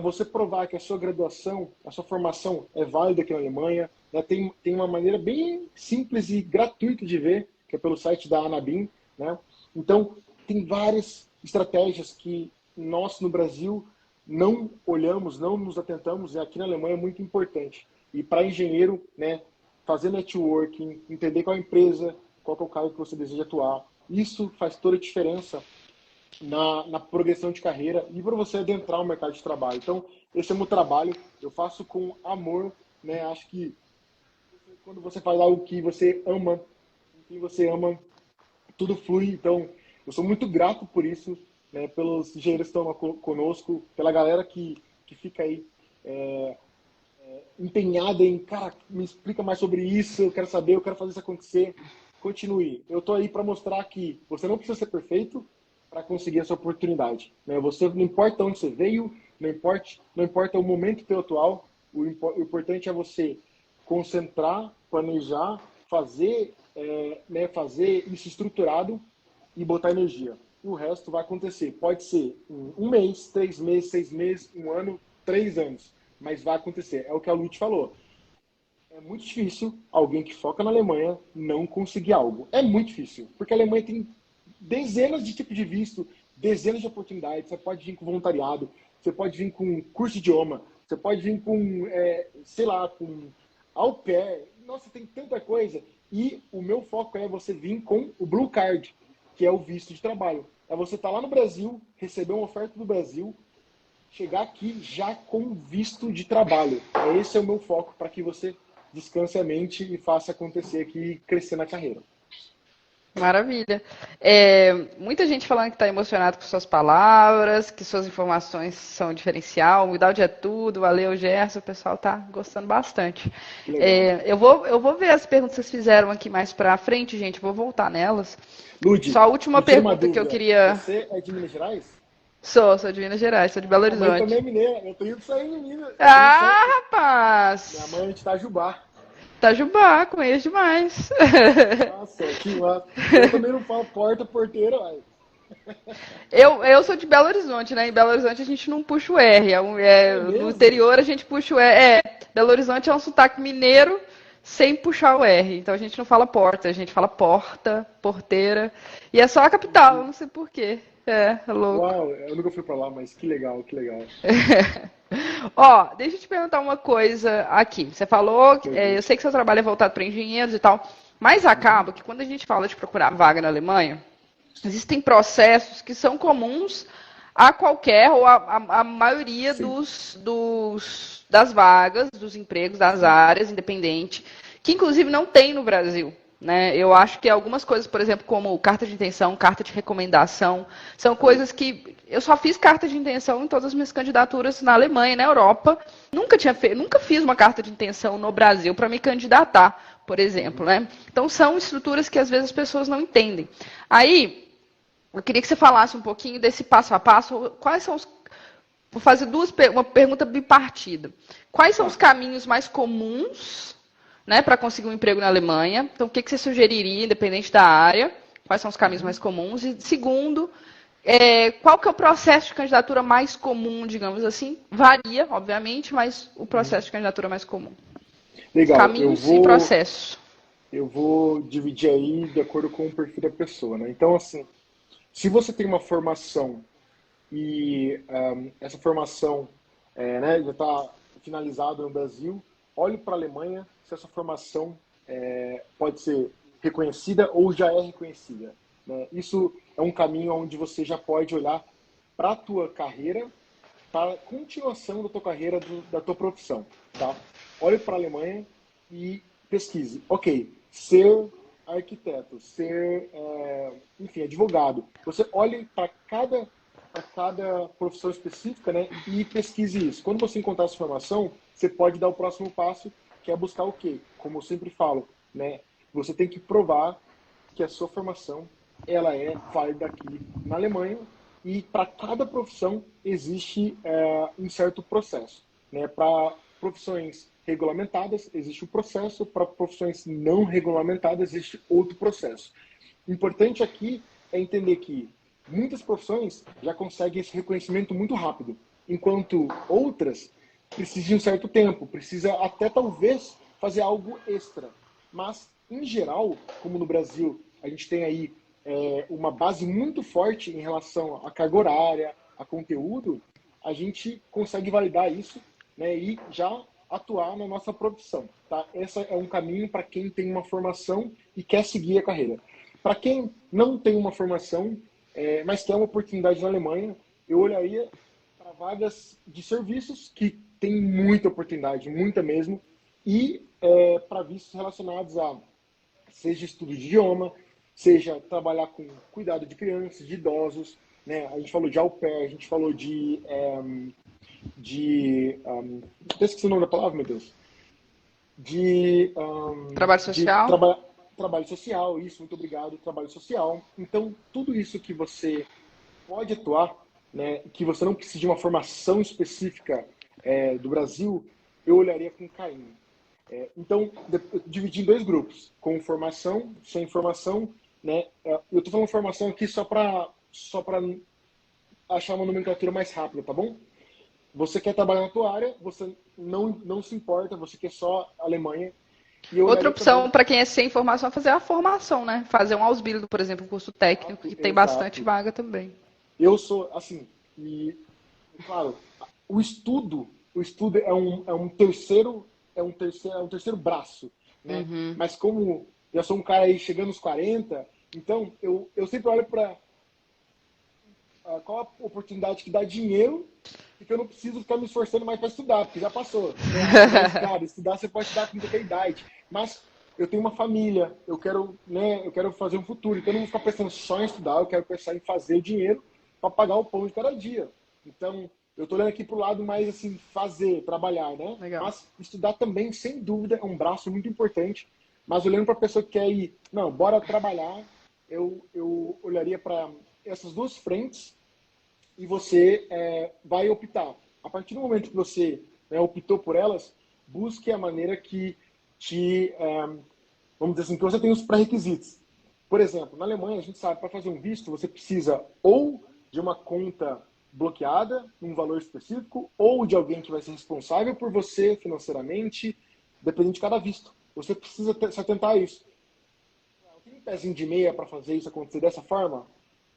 Você provar que a sua graduação, a sua formação é válida aqui na Alemanha. Né? Tem uma maneira bem simples e gratuita de ver, que é pelo site da Anabim. Né? Então, tem várias estratégias que nós no Brasil não olhamos, não nos atentamos, e aqui na Alemanha é muito importante. E para engenheiro, né, fazer networking, entender qual é a empresa, qual é o cargo que você deseja atuar, isso faz toda a diferença na progressão de carreira e para você adentrar o mercado de trabalho. Então, esse é o meu trabalho, eu faço com amor, né? Acho que quando você faz algo que você ama, tudo flui. Então, eu sou muito grato por isso, né, pelos engenheiros que estão conosco, pela galera que fica aí empenhada em, cara, me explica mais sobre isso, eu quero saber, eu quero fazer isso acontecer. Continue. Eu tô aí para mostrar que você não precisa ser perfeito para conseguir essa oportunidade. Né? Você, não importa onde você veio, não importa o momento teu atual, o importante é você concentrar, planejar, fazer isso estruturado e botar energia. O resto vai acontecer. Pode ser em 1 mês, 3 meses, 6 meses, 1 ano, 3 anos. Mas vai acontecer. É o que a Lute falou. É muito difícil alguém que foca na Alemanha não conseguir algo. É muito difícil. Porque a Alemanha tem dezenas de tipos de visto, dezenas de oportunidades. Você pode vir com voluntariado, você pode vir com curso de idioma, você pode vir com, com au pair. Nossa, tem tanta coisa. E o meu foco é você vir com o Blue Card, que é o visto de trabalho. É você estar lá no Brasil, receber uma oferta do Brasil, chegar aqui já com visto de trabalho. Esse é o meu foco para que você descanse a mente e faça acontecer aqui e crescer na carreira. Maravilha. Muita gente falando que está emocionado com suas palavras, que suas informações são diferencial, humildade é tudo, valeu, Gerson, o pessoal está gostando bastante. Eu vou ver as perguntas que vocês fizeram aqui mais para frente, gente, vou voltar nelas. Ludi, só a última pergunta que eu queria... Você é de Minas Gerais? Sou de Minas Gerais, sou de Belo Horizonte. Minha mãe também é mineira, eu tô indo sair em Minas. Rapaz! Minha mãe é de Itajubá. Itajubá, conheço demais. Nossa, que massa. Eu também não falo porteira, velho. Eu sou de Belo Horizonte, né? Em Belo Horizonte a gente não puxa o R. No interior a gente puxa o R. Belo Horizonte é um sotaque mineiro sem puxar o R. Então a gente não fala porta, a gente fala porta, porteira. E é só a capital, não sei porquê. É louco. Uau, eu nunca fui pra lá, mas que legal, que legal. Ó, deixa eu te perguntar uma coisa aqui. Você falou, eu sei que seu trabalho é voltado para engenheiros e tal, mas acaba que quando a gente fala de procurar vaga na Alemanha, existem processos que são comuns a qualquer, ou a maioria das vagas, dos empregos, das áreas independentes, que inclusive não tem no Brasil. né? Eu acho que algumas coisas, por exemplo, como carta de intenção, carta de recomendação, são coisas que eu só fiz carta de intenção em todas as minhas candidaturas na Alemanha e na Europa. Nunca fiz uma carta de intenção no Brasil para me candidatar, por exemplo, né? Então são estruturas que às vezes as pessoas não entendem. Aí, eu queria que você falasse um pouquinho desse passo a passo. Quais são os. Vou fazer uma pergunta bipartida. Quais são os caminhos mais comuns, né, para conseguir um emprego na Alemanha? Então, o que você sugeriria, independente da área? Quais são os caminhos mais comuns? E, segundo, qual que é o processo de candidatura mais comum, digamos assim? Varia, obviamente, mas o processo de candidatura mais comum. Legal, Caminhos e processo. eu vou dividir aí de acordo com o perfil da pessoa, né? Então, assim, se você tem uma formação e essa formação né, já está finalizada no Brasil, olhe para a Alemanha se essa formação pode ser reconhecida ou já é reconhecida, né? Isso é um caminho onde você já pode olhar para a tua carreira, para a continuação da tua carreira, da tua profissão, tá? Olhe para a Alemanha e pesquise. Ok, ser arquiteto, ser, enfim, advogado. Você olhe para cada profissão específica, né, e pesquise isso. Quando você encontrar essa informação, você pode dar o próximo passo, que é buscar o quê? Como eu sempre falo, né, você tem que provar que a sua formação ela é válida aqui na Alemanha e para cada profissão existe um certo processo, né? Para profissões regulamentadas existe um processo, para profissões não regulamentadas existe outro processo. O importante aqui é entender que muitas profissões já conseguem esse reconhecimento muito rápido, enquanto outras precisam de um certo tempo, precisa até talvez fazer algo extra. Mas, em geral, como no Brasil a gente tem aí uma base muito forte em relação à carga horária, a conteúdo, a gente consegue validar isso, né, e já atuar na nossa profissão. Tá? Esse é um caminho para quem tem uma formação e quer seguir a carreira. Para quem não tem uma formação, mas quer uma oportunidade na Alemanha, eu olharia para vagas de serviços, que tem muita oportunidade, muita mesmo, e para vistos relacionados a seja estudo de idioma, seja trabalhar com cuidado de crianças, de idosos, né? A gente falou de au pair, a gente falou esqueci o nome da palavra, meu Deus. Trabalho De social? trabalho social, isso, muito obrigado, trabalho social. Então, tudo isso que você pode atuar, né, que você não precisa de uma formação específica do Brasil, eu olharia com carinho. Então, dividi em dois grupos, com formação, sem formação, né? Eu estou falando formação aqui só para achar uma nomenclatura mais rápida, tá bom? Você quer trabalhar na tua área, você não se importa, você quer só Alemanha. E eu Outra olharia opção também. para quem é sem formação é fazer a formação, né? Fazer um Ausbildung, por exemplo, um curso técnico, Exato, que tem bastante exato. vaga também. Eu sou, assim, e, claro, o estudo é um terceiro braço, né? Uhum. Mas como eu sou um cara aí chegando aos 40, então eu sempre olho para qual a oportunidade que dá dinheiro e que eu não preciso ficar me esforçando mais para estudar, porque já passou, né? Estudar você pode estudar com qualquer idade, mas eu tenho uma família, eu quero, né, eu quero fazer um futuro, então eu não vou ficar pensando só em estudar, eu quero pensar em fazer o dinheiro para pagar o pão de cada dia. Então, eu estou olhando aqui para o lado mais assim, fazer, trabalhar, né? Legal. Mas estudar também, sem dúvida, é um braço muito importante. Mas olhando para a pessoa que quer ir, não, bora trabalhar, eu olharia para essas duas frentes e você vai optar. A partir do momento que você optou por elas, busque a maneira que vamos dizer assim, que você tem os pré-requisitos. Por exemplo, na Alemanha, a gente sabe, para fazer um visto, você precisa ou de uma conta bloqueada, um valor específico, ou de alguém que vai ser responsável por você financeiramente, dependendo de cada visto. Você precisa se atentar a isso. Tem um pezinho de meia para fazer isso acontecer dessa forma?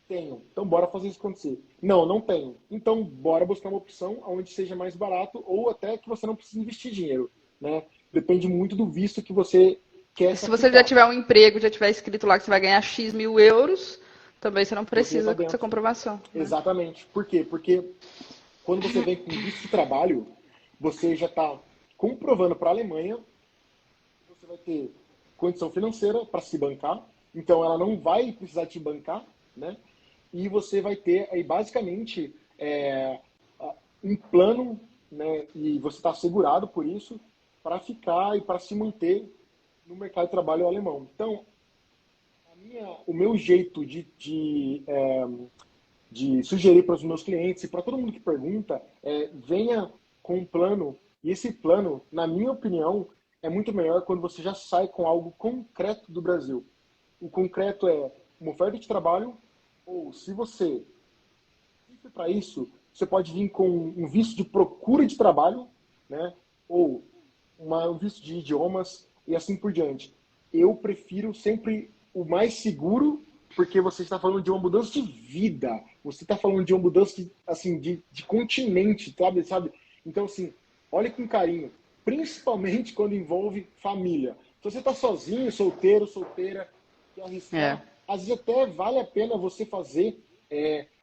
Tenho. Então, bora fazer isso acontecer. Não, não tenho. Então, bora buscar uma opção onde seja mais barato ou até que você não precise investir dinheiro, né? Depende muito do visto que você quer E se se você já aplicar. tiver um emprego, já tiver escrito lá que você vai ganhar X mil euros, também você não Bloqueia para precisa dessa dentro. comprovação, né? Exatamente. Por quê? Porque quando você vem com visto de trabalho, você já está comprovando para a Alemanha que você vai ter condição financeira para se bancar, então ela não vai precisar te bancar, né? E você vai ter aí basicamente um plano, né? E você está assegurado por isso para ficar e para se manter no mercado de trabalho alemão. Então, o meu jeito de sugerir para os meus clientes e para todo mundo que pergunta venha com um plano. E esse plano, na minha opinião, é muito melhor quando você já sai com algo concreto do Brasil. O concreto é uma oferta de trabalho, ou se você para isso, você pode vir com um visto de procura de trabalho, né? Ou um visto de idiomas e assim por diante. Eu prefiro sempre o mais seguro, porque você está falando de uma mudança de vida, você está falando de uma mudança de, assim, de continente, sabe? Então, assim, olhe com carinho, principalmente quando envolve família. Se você está sozinho, solteiro, solteira, quer É. arriscar, às vezes até vale a pena você fazer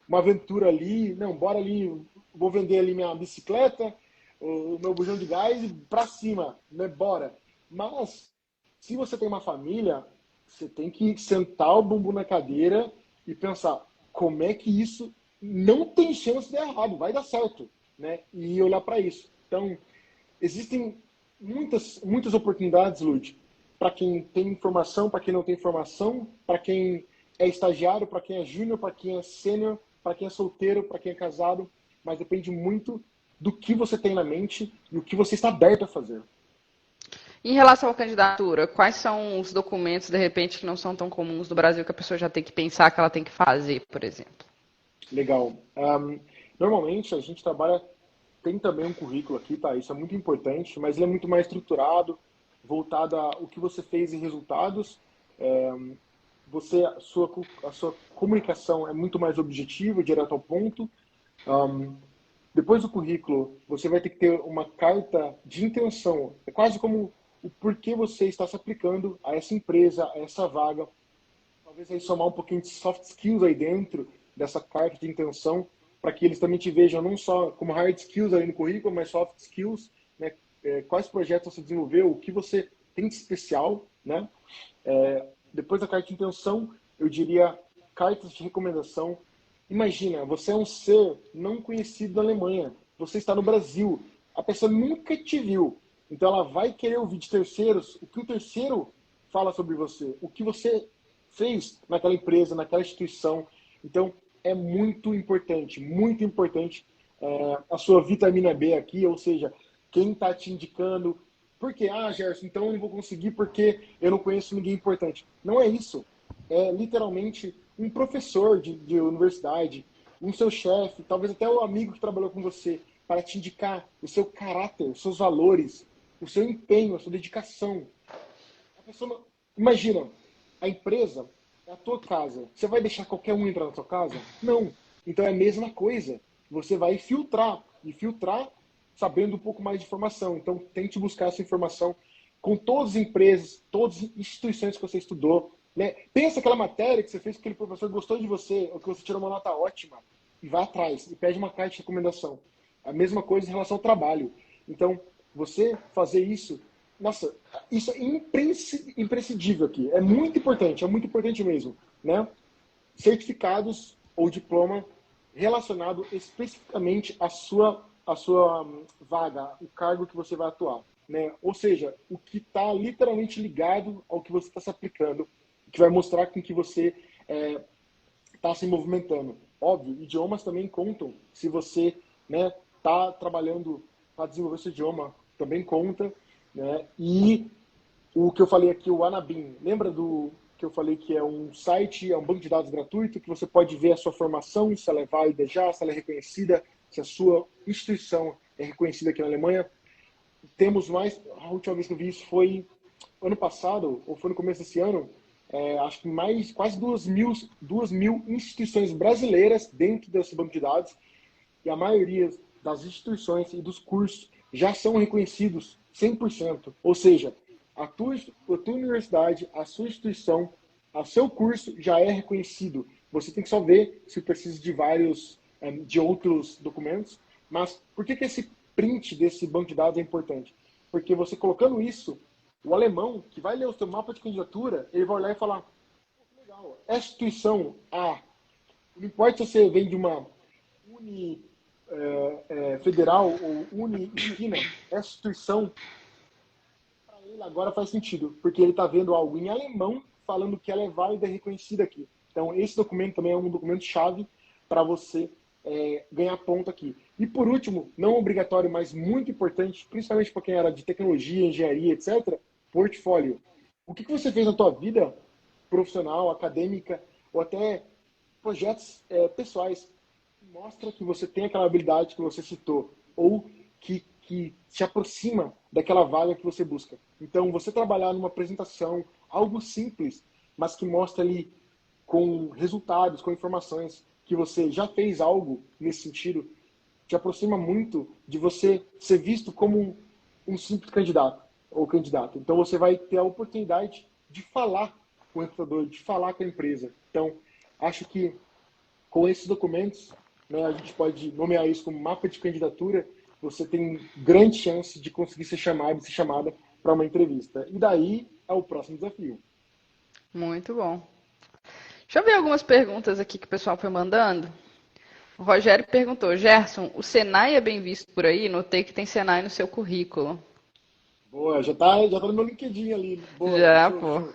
uma aventura ali, não, bora ali, vou vender ali minha bicicleta, o meu bujão de gás e pra cima, né, bora. Mas, se você tem uma família, você tem que sentar o bumbum na cadeira e pensar como é que isso não tem chance de dar errado, vai dar certo, né? E olhar para isso. Então, existem muitas oportunidades, Lud, para quem tem informação, para quem não tem informação, para quem é estagiário, para quem é júnior, para quem é sênior, para quem é solteiro, para quem é casado, mas depende muito do que você tem na mente e o que você está aberto a fazer. Em relação à candidatura, quais são os documentos, de repente, que não são tão comuns do Brasil que a pessoa já tem que pensar que ela tem que fazer, por exemplo? Legal. Normalmente a gente trabalha, tem também um currículo aqui, tá? Isso é muito importante, mas ele é muito mais estruturado, voltado ao que você fez em resultados. A sua comunicação é muito mais objetiva, direto ao ponto. Um, Depois do currículo, você vai ter que ter uma carta de intenção. É quase como o porquê você está se aplicando a essa empresa, a essa vaga. Talvez aí somar um pouquinho de soft skills aí dentro dessa carta de intenção, para que eles também te vejam não só como hard skills aí no currículo, mas soft skills, né? Quais projetos você desenvolveu, o que você tem de especial, né? Depois da carta de intenção, eu diria cartas de recomendação. Imagina, você é um ser não conhecido na Alemanha, você está no Brasil, a pessoa nunca te viu, então ela vai querer ouvir de terceiros o que o terceiro fala sobre você, o que você fez naquela empresa, naquela instituição. Então, é muito importante a sua vitamina B aqui, ou seja, quem está te indicando. Por quê? Ah, Gerson, então eu não vou conseguir porque eu não conheço ninguém importante. Não é isso. É literalmente um professor de universidade, um seu chefe, talvez até o amigo que trabalhou com você, para te indicar o seu caráter, os seus valores, o seu empenho, a sua dedicação. A pessoa, imagina, a empresa é a tua casa. Você vai deixar qualquer um entrar na sua casa? Não. Então é a mesma coisa. Você vai filtrar e filtrar sabendo um pouco mais de informação. Então tente buscar essa informação com todas as empresas, todas as instituições que você estudou. Né? Pensa aquela matéria que você fez, que aquele professor gostou de você, ou que você tirou uma nota ótima, e vai atrás e pede uma carta de recomendação. A mesma coisa em relação ao trabalho. Então, você fazer isso, nossa, isso é imprescindível aqui. É muito importante mesmo, né? Certificados ou diploma relacionado especificamente à sua vaga, o cargo que você vai atuar, né? Ou seja, o que está literalmente ligado ao que você está se aplicando, que vai mostrar com que você está se movimentando. Óbvio, idiomas também contam. Se você, né, está trabalhando para desenvolver esse idioma, também conta, né? E o que eu falei aqui, o Anabim, lembra do que eu falei que é um site, é um banco de dados gratuito, que você pode ver a sua formação, se ela é válida já, se ela é reconhecida, se a sua instituição é reconhecida aqui na Alemanha. Temos mais, a última vez que eu vi isso foi ano passado, ou foi no começo desse ano, acho que mais, quase 2.000 instituições brasileiras dentro desse banco de dados, e a maioria das instituições e dos cursos já são reconhecidos 100%. Ou seja, a tua universidade, a sua instituição, o seu curso já é reconhecido. Você tem que só ver se precisa de outros documentos. Mas por que esse print desse banco de dados é importante? Porque você colocando isso O alemão, que vai ler o seu mapa de candidatura, ele vai olhar e falar, legal, essa instituição A, não importa se você vem de uma uni federal ou uni esquina, essa instituição, para ele agora faz sentido, porque ele está vendo algo em alemão falando que ela é válida e reconhecida aqui. Então, esse documento também é um documento-chave para você ganhar ponto aqui. E por último, não obrigatório, mas muito importante, principalmente para quem era de tecnologia, engenharia, etc., portfólio. O que você fez na tua vida profissional, acadêmica, ou até projetos pessoais, mostra que você tem aquela habilidade que você citou, ou que se aproxima daquela vaga que você busca. Então, você trabalhar numa apresentação, algo simples, mas que mostra ali com resultados, com informações, que você já fez algo nesse sentido, te aproxima muito de você ser visto como um simples candidato ou candidata. Então, você vai ter a oportunidade de falar com o recrutador, de falar com a empresa. Então, acho que com esses documentos, né, a gente pode nomear isso como mapa de candidatura, você tem grande chance de conseguir ser chamado, ser chamada para uma entrevista. E daí é o próximo desafio. Muito bom. Deixa eu ver algumas perguntas aqui que o pessoal foi mandando. O Rogério perguntou, Gerson, o Senai é bem visto por aí? Notei que tem Senai no seu currículo. Boa, já tá no meu LinkedIn ali. Boa, Já, show, pô. show.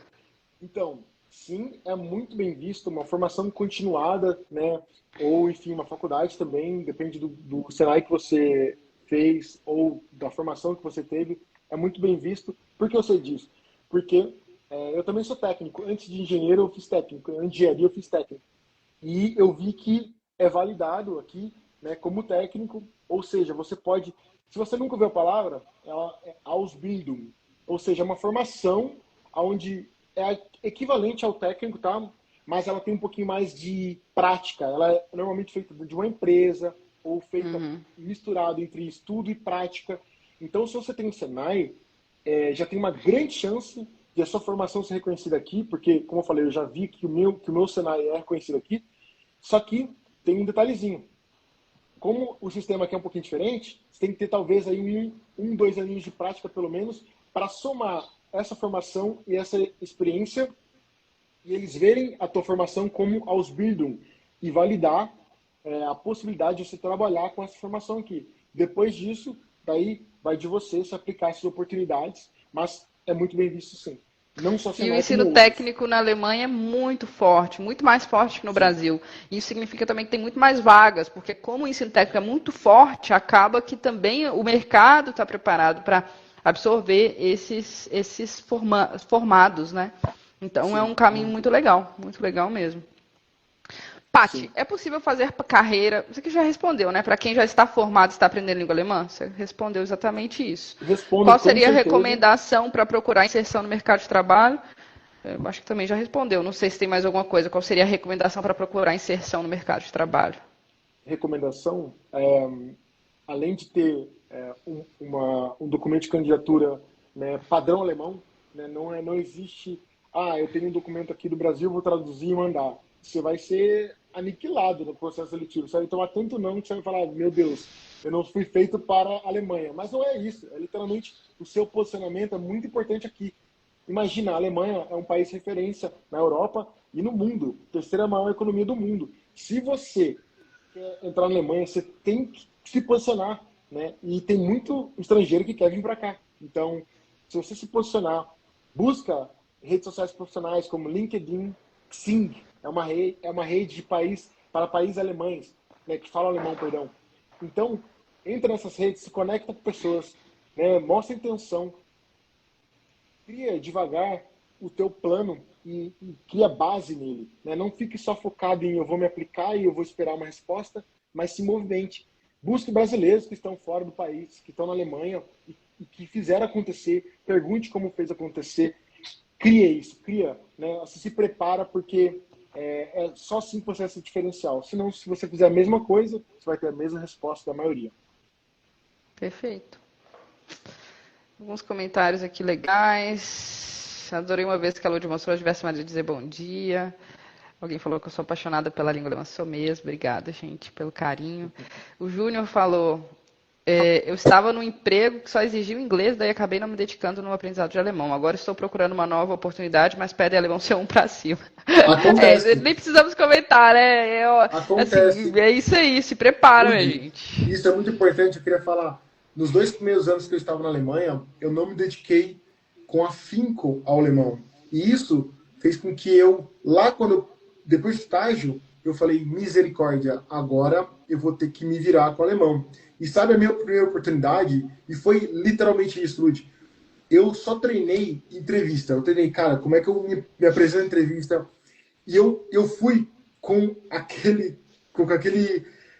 Então, sim, é muito bem visto, uma formação continuada, né? Ou, enfim, uma faculdade também, depende do Senai que você fez ou da formação que você teve, é muito bem visto. Por que eu sei disso? Porque eu também sou técnico. Antes de engenheiro, eu fiz técnico. Antes de engenharia, eu fiz técnico. E eu vi que é validado aqui, né, como técnico, ou seja, você pode, se você nunca ouviu a palavra, ela é Ausbildung, ou seja, é uma formação onde é equivalente ao técnico, tá? Mas ela tem um pouquinho mais de prática. Ela é normalmente feita de uma empresa ou feita misturado entre estudo e prática. Então, se você tem um Senai, já tem uma grande chance de a sua formação ser reconhecida aqui, porque, como eu falei, eu já vi que o meu Senai é reconhecido aqui, só que tem um detalhezinho. Como o sistema aqui é um pouquinho diferente, você tem que ter talvez aí dois aninhos de prática, pelo menos, para somar essa formação e essa experiência e eles verem a tua formação como Ausbildung e validar a possibilidade de você trabalhar com essa formação aqui. Depois disso, daí vai de você se aplicar essas oportunidades, mas é muito bem visto sim. Não só E o Senai, como ensino outros. técnico na Alemanha é muito forte, muito mais forte que no Brasil. Isso significa também que tem muito mais vagas, porque como o ensino técnico é muito forte, acaba que também o mercado está preparado para absorver esses formados, né? Então é um Sim, caminho muito muito legal mesmo. Pati, sim. é possível fazer carreira? Você que já respondeu, né? Para quem já está formado e está aprendendo língua alemã, você respondeu exatamente isso. Respondo Qual com seria a certeza. recomendação para procurar inserção no mercado de trabalho? Eu acho que também já respondeu. Não sei se tem mais alguma coisa. Qual seria a recomendação para procurar inserção no mercado de trabalho? Recomendação, além de ter um documento de candidatura, né, padrão alemão, né, não existe, eu tenho um documento aqui do Brasil, vou traduzir e mandar. Você vai ser aniquilado no processo seletivo. Você vai tomar tanto não que você vai falar, meu Deus, eu não fui feito para a Alemanha. Mas não é isso. É literalmente o seu posicionamento é muito importante aqui. Imagina, a Alemanha é um país referência na Europa e no mundo, terceira maior economia do mundo. Se você quer entrar na Alemanha, você tem que se posicionar, né? E tem muito estrangeiro que quer vir para cá. Então, se você se posicionar, busca redes sociais profissionais como LinkedIn, Xing, é uma rede de país para países alemães, né, que falam alemão, perdão. Então, entra nessas redes, se conecta com pessoas, né, mostra intenção, cria devagar o teu plano e cria base nele, né? Não fique só focado em eu vou me aplicar e eu vou esperar uma resposta, mas se movimente. Busque brasileiros que estão fora do país, que estão na Alemanha e que fizeram acontecer. Pergunte como fez acontecer. Cria isso, cria, né? Você se prepara porque é só assim que você vai ser diferencial. Senão, se você fizer a mesma coisa, você vai ter a mesma resposta da maioria. Perfeito. Alguns comentários aqui legais. Adorei uma vez que a Lud mostrou a diversa maneira de dizer bom dia. Alguém falou que eu sou apaixonada pela língua alemã. Sou mesmo. Obrigada, gente, pelo carinho. O Júnior falou: Eu estava num emprego que só exigia o inglês, daí acabei não me dedicando no aprendizado de alemão. Agora estou procurando uma nova oportunidade, mas pede alemão C1 para cima. Acontece, Nem precisamos comentar, né? Assim, acontece. é isso aí, se prepara, minha Lude, gente. isso é muito importante, eu queria falar. Nos 2 primeiros anos que eu estava na Alemanha, eu não me dediquei com afinco ao alemão. E isso fez com que eu, lá quando depois do estágio, eu falei, misericórdia, agora eu vou ter que me virar com o alemão. E sabe a minha primeira oportunidade? E foi literalmente isso, Lud. Eu só treinei entrevista. Eu treinei, cara, como é que eu me apresento em entrevista? E eu fui com aquele,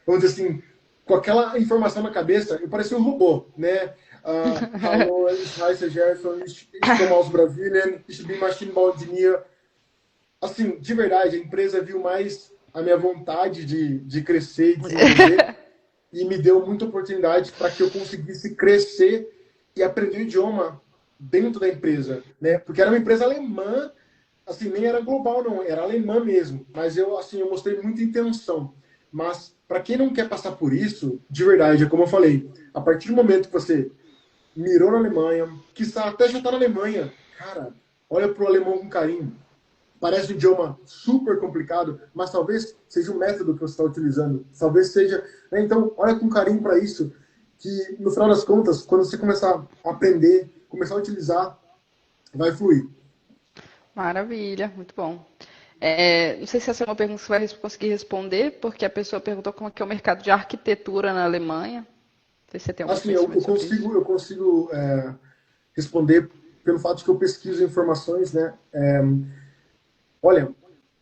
vamos dizer assim, com aquela informação na cabeça, eu parecia um robô, né? Hallo, ich heiße Gerson, ich komme aus Brasilien, ich bin Maschinenbauingenieur. Assim, de verdade, a empresa viu mais a minha vontade de crescer e desenvolver e me deu muita oportunidade para que eu conseguisse crescer e aprender o idioma dentro da empresa, né? Porque era uma empresa alemã, assim, nem era global não, era alemã mesmo, mas eu mostrei muita intenção. Mas para quem não quer passar por isso, de verdade, é como eu falei, a partir do momento que você mirou na Alemanha, que até já está na Alemanha, cara, olha pro alemão com carinho. Parece um idioma super complicado, mas talvez seja o método que você está utilizando. Talvez seja. Né? Então, olha com carinho para isso, que no final das contas, quando você começar a aprender, começar a utilizar, vai fluir. Maravilha, muito bom. Não sei se essa é uma pergunta que você vai conseguir responder, porque a pessoa perguntou como é que é o mercado de arquitetura na Alemanha. Não sei se você tem algum Assim, eu conhecimento sobre isso. consigo responder pelo fato de que eu pesquiso informações, né? Olha,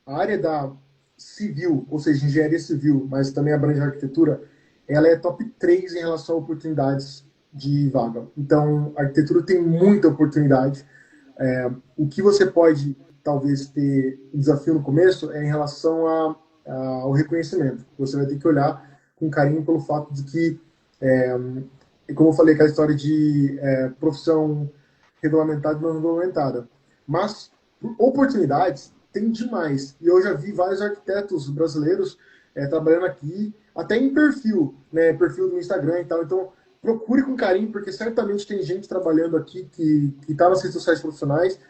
a área da civil, ou seja, engenharia civil, mas também abrange a arquitetura, ela é top 3 em relação a oportunidades de vaga. Então, a arquitetura tem muita oportunidade. O que você pode, talvez, ter um desafio no começo é em relação ao reconhecimento. Você vai ter que olhar com carinho pelo fato de que, como eu falei, aquela história de profissão regulamentada e não regulamentada. Mas oportunidades tem demais. E eu já vi vários arquitetos brasileiros trabalhando aqui, até em perfil, né? Perfil do Instagram e tal. Então, procure com carinho, porque certamente tem gente trabalhando aqui que está nas redes sociais profissionais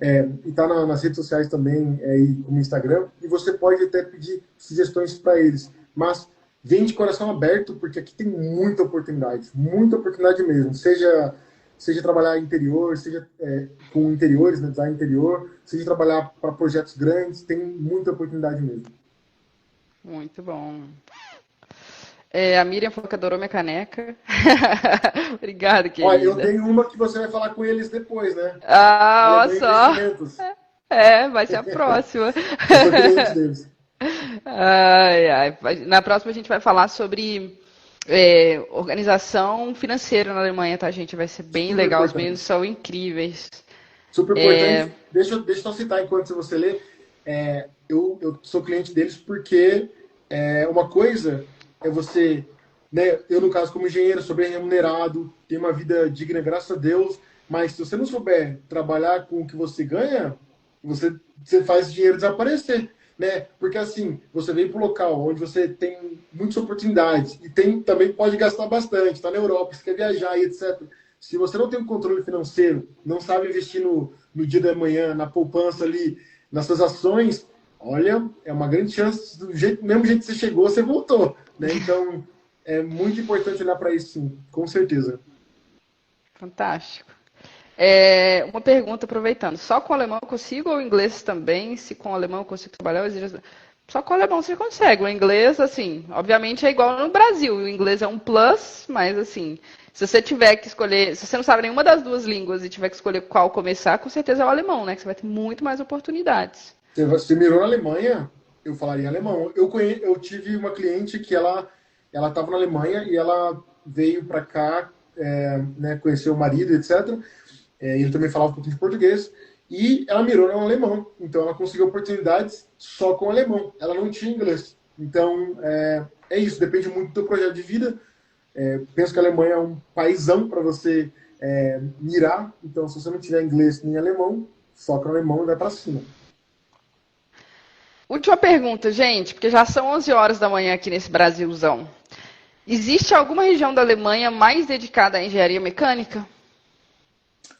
e está nas redes sociais também, como Instagram, e você pode até pedir sugestões para eles. Mas vem de coração aberto, porque aqui tem muita oportunidade mesmo. Seja trabalhar interior, seja com interiores, né, design interior, seja trabalhar para projetos grandes, tem muita oportunidade mesmo. Muito bom. A Miriam falou que adorou minha caneca. Obrigada, Olha, eu querida. tenho uma que você vai falar com eles depois, né? Ah, olha Alemanha só. Investimentos. Vai ser a próxima. Eu sou cliente deles. Ai, ai. Na próxima a gente vai falar sobre organização financeira na Alemanha, tá, gente? Vai ser bem Super legal. Os importante. meninos são incríveis. Super importante. Deixa eu só citar enquanto você lê. Eu sou cliente deles porque uma coisa é você, né, eu no caso como engenheiro sou bem remunerado, tenho uma vida digna, graças a Deus, mas se você não souber trabalhar com o que você ganha, você faz dinheiro desaparecer, né? Porque assim, você vem para um local onde você tem muitas oportunidades e também pode gastar bastante, está na Europa, você quer viajar e etc. Se você não tem um controle financeiro, não sabe investir no dia da manhã, na poupança ali, nas suas ações, olha, é uma grande chance, mesmo jeito que você chegou, você voltou, né? Então, é muito importante olhar para isso, sim, com certeza. Fantástico. Uma pergunta, aproveitando. Só com o alemão eu consigo ou o inglês também? Se com o alemão eu consigo trabalhar, só com o alemão você consegue. O inglês, assim, obviamente é igual no Brasil. O inglês é um plus, mas assim, se você tiver que escolher, se você não sabe nenhuma das duas línguas e tiver que escolher qual começar, com certeza é o alemão, né? Que você vai ter muito mais oportunidades. Você mirou na Alemanha, eu falaria alemão. Eu tive uma cliente que ela estava na Alemanha e ela veio para cá, né, conhecer o marido, etc. Ele também falava um pouquinho de português. E ela mirou no alemão. Então, ela conseguiu oportunidades só com o alemão. Ela não tinha inglês. Então, é isso. Depende muito do teu projeto de vida. Penso que a Alemanha é um paizão para você mirar. Então, se você não tiver inglês nem alemão, foca no alemão e vai para cima. Última pergunta, gente, porque já são 11 horas da manhã aqui nesse Brasilzão. Existe alguma região da Alemanha mais dedicada à engenharia mecânica?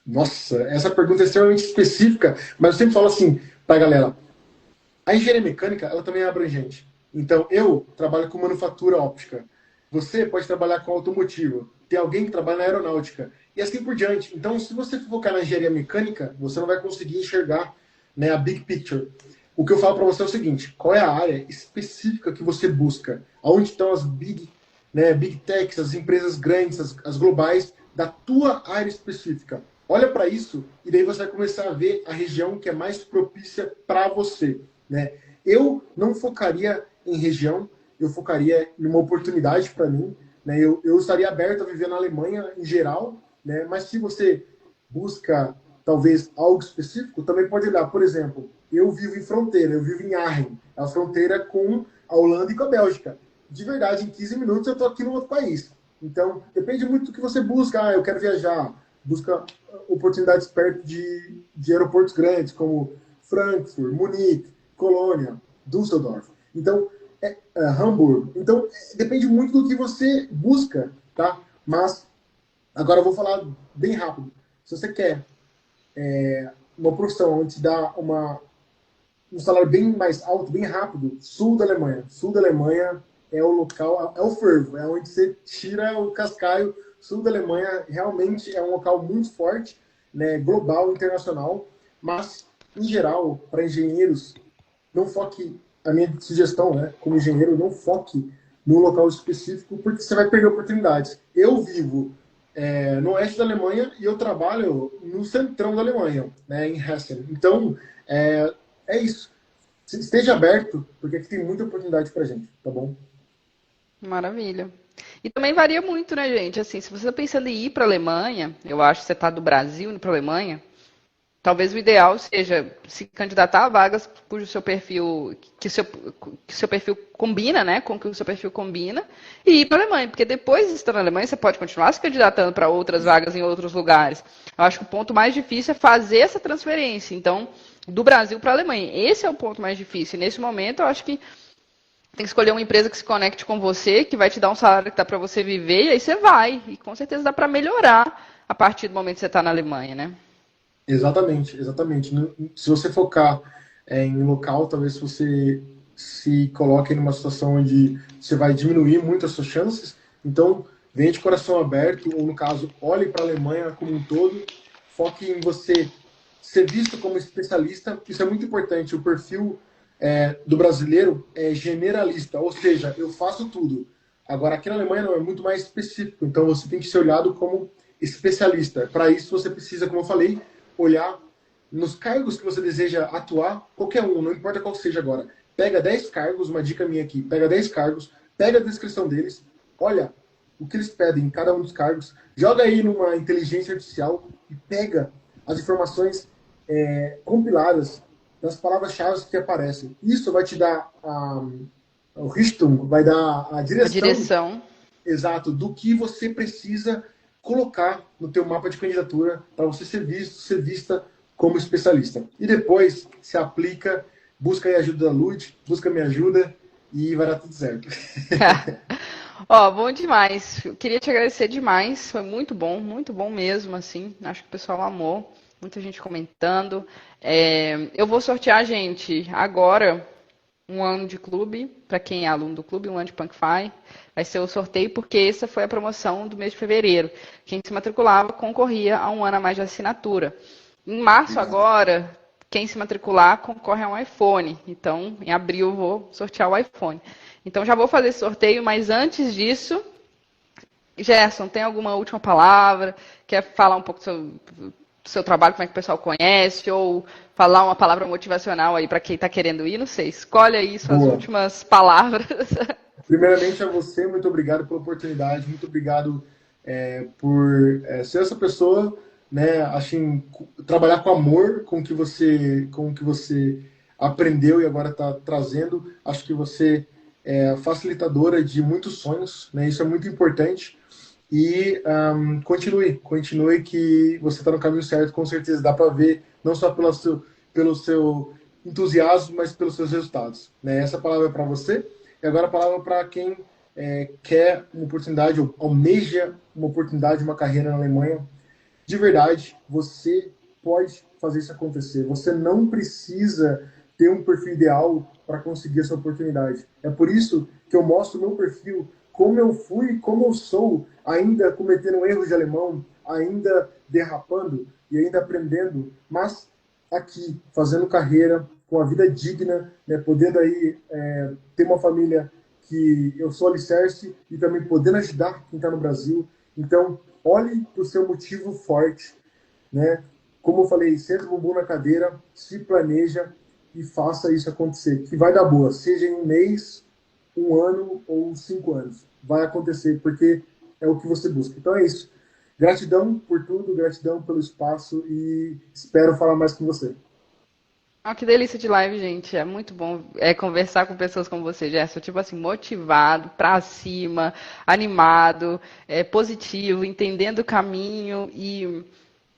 Nossa, essa pergunta é extremamente específica, mas eu sempre falo assim pra galera, a engenharia mecânica, ela também é abrangente. Então, eu trabalho com manufatura óptica. Você pode trabalhar com automotivo. Tem alguém que trabalha na aeronáutica. E assim por diante. Então, se você focar na engenharia mecânica, você não vai conseguir enxergar, né, a big picture. O que eu falo para você é o seguinte, qual é a área específica que você busca? Onde estão as big, né, big techs, as empresas grandes, as globais, da tua área específica. Olha para isso e daí você vai começar a ver a região que é mais propícia para você. Né? Eu não focaria em região, eu focaria em uma oportunidade para mim. Né? Eu estaria aberto a viver na Alemanha em geral, né? Mas se você busca talvez algo específico, também pode dar. Por exemplo, eu vivo em fronteira, eu vivo em Arnhem, a fronteira com a Holanda e com a Bélgica. De verdade, em 15 minutos eu estou aqui no outro país. Então, depende muito do que você busca. Ah, eu quero viajar. Busca oportunidades perto de aeroportos grandes, como Frankfurt, Munique, Colônia, Düsseldorf. Então, Hamburgo. Então, depende muito do que você busca, tá? Mas, agora eu vou falar bem rápido. Se você quer uma profissão onde te dá um salário bem mais alto, bem rápido, sul da Alemanha. Sul da Alemanha é o local, é o fervo, é onde você tira o cascaio. Sul da Alemanha realmente é um local muito forte, né, global, internacional, mas, em geral, para engenheiros, não foque, a minha sugestão, né, como engenheiro, não foque num local específico, porque você vai perder oportunidades. Eu vivo no oeste da Alemanha e eu trabalho no centrão da Alemanha, né, em Hessen. Então, é isso. Esteja aberto, porque aqui tem muita oportunidade pra gente, tá bom? Maravilha. E também varia muito, né, gente? Assim, se você está pensando em ir para a Alemanha, eu acho que você está do Brasil indo para a Alemanha, talvez o ideal seja se candidatar a vagas cujo seu perfil, que seu perfil combina, né, com o que o seu perfil combina, e ir para a Alemanha, porque depois de estar na Alemanha, você pode continuar se candidatando para outras vagas em outros lugares. Eu acho que o ponto mais difícil é fazer essa transferência, então, do Brasil para a Alemanha. Esse é o ponto mais difícil. E nesse momento, eu acho que tem que escolher uma empresa que se conecte com você, que vai te dar um salário que dá para você viver, e aí você vai. E com certeza dá para melhorar a partir do momento que você está na Alemanha, né? Exatamente, exatamente. Se você focar em um local, talvez você se coloque numa situação onde você vai diminuir muito as suas chances. Então, venha de coração aberto, ou no caso, olhe para a Alemanha como um todo, foque em você ser visto como especialista. Isso é muito importante. O perfil do brasileiro é generalista, ou seja, eu faço tudo. Agora, aqui na Alemanha não, é muito mais específico. Então, você tem que ser olhado como especialista. Para isso, você precisa, como eu falei, olhar nos cargos que você deseja atuar, qualquer um, não importa qual seja agora. Pega 10 cargos, uma dica minha aqui, pega 10 cargos, pega a descrição deles, olha o que eles pedem em cada um dos cargos, joga aí numa inteligência artificial e pega as informações compiladas das palavras-chave que aparecem. Isso vai te dar o Richtung, vai dar a A direção direção. exato do que você precisa colocar no teu mapa de candidatura para você ser visto, ser vista como especialista. E depois se aplica, busca aí a ajuda da Lud, busca minha ajuda e vai dar tudo certo. Ó, bom demais. Eu queria te agradecer demais. Foi muito bom mesmo, assim. Acho que o pessoal amou. Muita gente comentando. Eu vou sortear, gente, agora um ano de clube, para quem é aluno do clube, um ano de PunkFi. Vai ser o sorteio, porque essa foi a promoção do mês de fevereiro. Quem se matriculava concorria a um ano a mais de assinatura. Em março agora, quem se matricular concorre a um iPhone. Então, em abril, eu vou sortear o iPhone. Então, já vou fazer esse sorteio, mas antes disso, Gerson, tem alguma última palavra? Quer falar um pouco do seu trabalho, como é que o pessoal conhece? Ou falar uma palavra motivacional aí para quem está querendo ir? Não sei. Escolhe aí suas Boa. últimas palavras. Primeiramente a você, muito obrigado pela oportunidade, muito obrigado por ser essa pessoa, né? Assim, trabalhar com amor, com o que você aprendeu e agora está trazendo. Acho que você é facilitadora de muitos sonhos, né? Isso é muito importante. E continue que você está no caminho certo, com certeza. Dá para ver, não só pelo seu entusiasmo, mas pelos seus resultados. Né? Essa palavra é para você. E agora a palavra para quem quer uma oportunidade, ou almeja uma oportunidade, uma carreira na Alemanha, de verdade, você pode fazer isso acontecer. Você não precisa ter um perfil ideal para conseguir essa oportunidade. É por isso que eu mostro o meu perfil, como eu fui, como eu sou, ainda cometendo erros de alemão, ainda derrapando e ainda aprendendo, mas aqui, fazendo carreira, com a vida digna, né, podendo aí ter uma família que eu sou alicerce e também podendo ajudar quem está no Brasil. Então, olhe para o seu motivo forte, né? Como eu falei, senta o bumbum na cadeira, se planeja e faça isso acontecer, que vai dar boa, seja em um mês, um ano ou 5 anos. Vai acontecer, porque é o que você busca. Então é isso. Gratidão por tudo, gratidão pelo espaço e espero falar mais com você. Ah, que delícia de live, gente. É muito bom conversar com pessoas como você, Gerson. Tipo assim, motivado, pra cima, animado, positivo, entendendo o caminho. E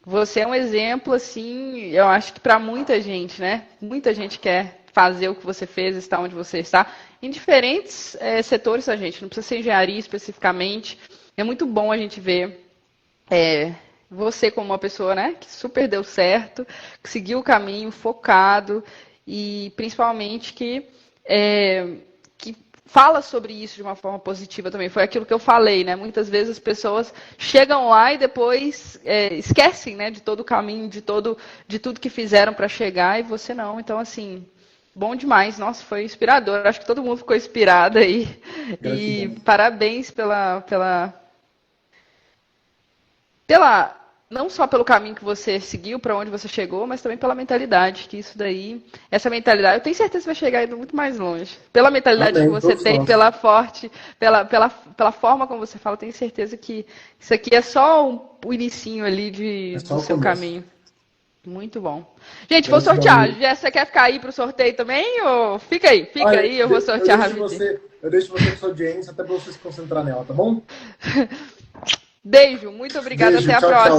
você é um exemplo, assim, eu acho que para muita gente, né? Muita gente quer fazer o que você fez, estar onde você está, em diferentes setores da gente. Não precisa ser engenharia especificamente. É muito bom a gente ver você como uma pessoa, né, que super deu certo, que seguiu o caminho focado e principalmente que fala sobre isso de uma forma positiva também. Foi aquilo que eu falei, né? Muitas vezes as pessoas chegam lá e depois esquecem, né, de todo o caminho, de tudo que fizeram para chegar e você não. Então, assim, bom demais. Nossa, foi inspirador. Acho que todo mundo ficou inspirado aí. E Gratidão. parabéns não só pelo caminho que você seguiu, para onde você chegou, mas também pela mentalidade, que isso daí, essa mentalidade, eu tenho certeza que vai chegar ainda muito mais longe. Pela mentalidade que Amém, você todos tem, nós. pela forma como você fala, eu tenho certeza que isso aqui é só o inicinho ali É do só o seu começo. caminho. Muito bom. Gente, vou Gratidão, sortear. Lu. Jess, você quer ficar aí pro sorteio também? Ou Ah, fica aí, eu vou eu sortear deixo rapidinho. você, eu deixo você com sua audiência até para você se concentrar nela, tá bom? Beijo, muito obrigada, até Beijo, a tchau, tchau. próxima.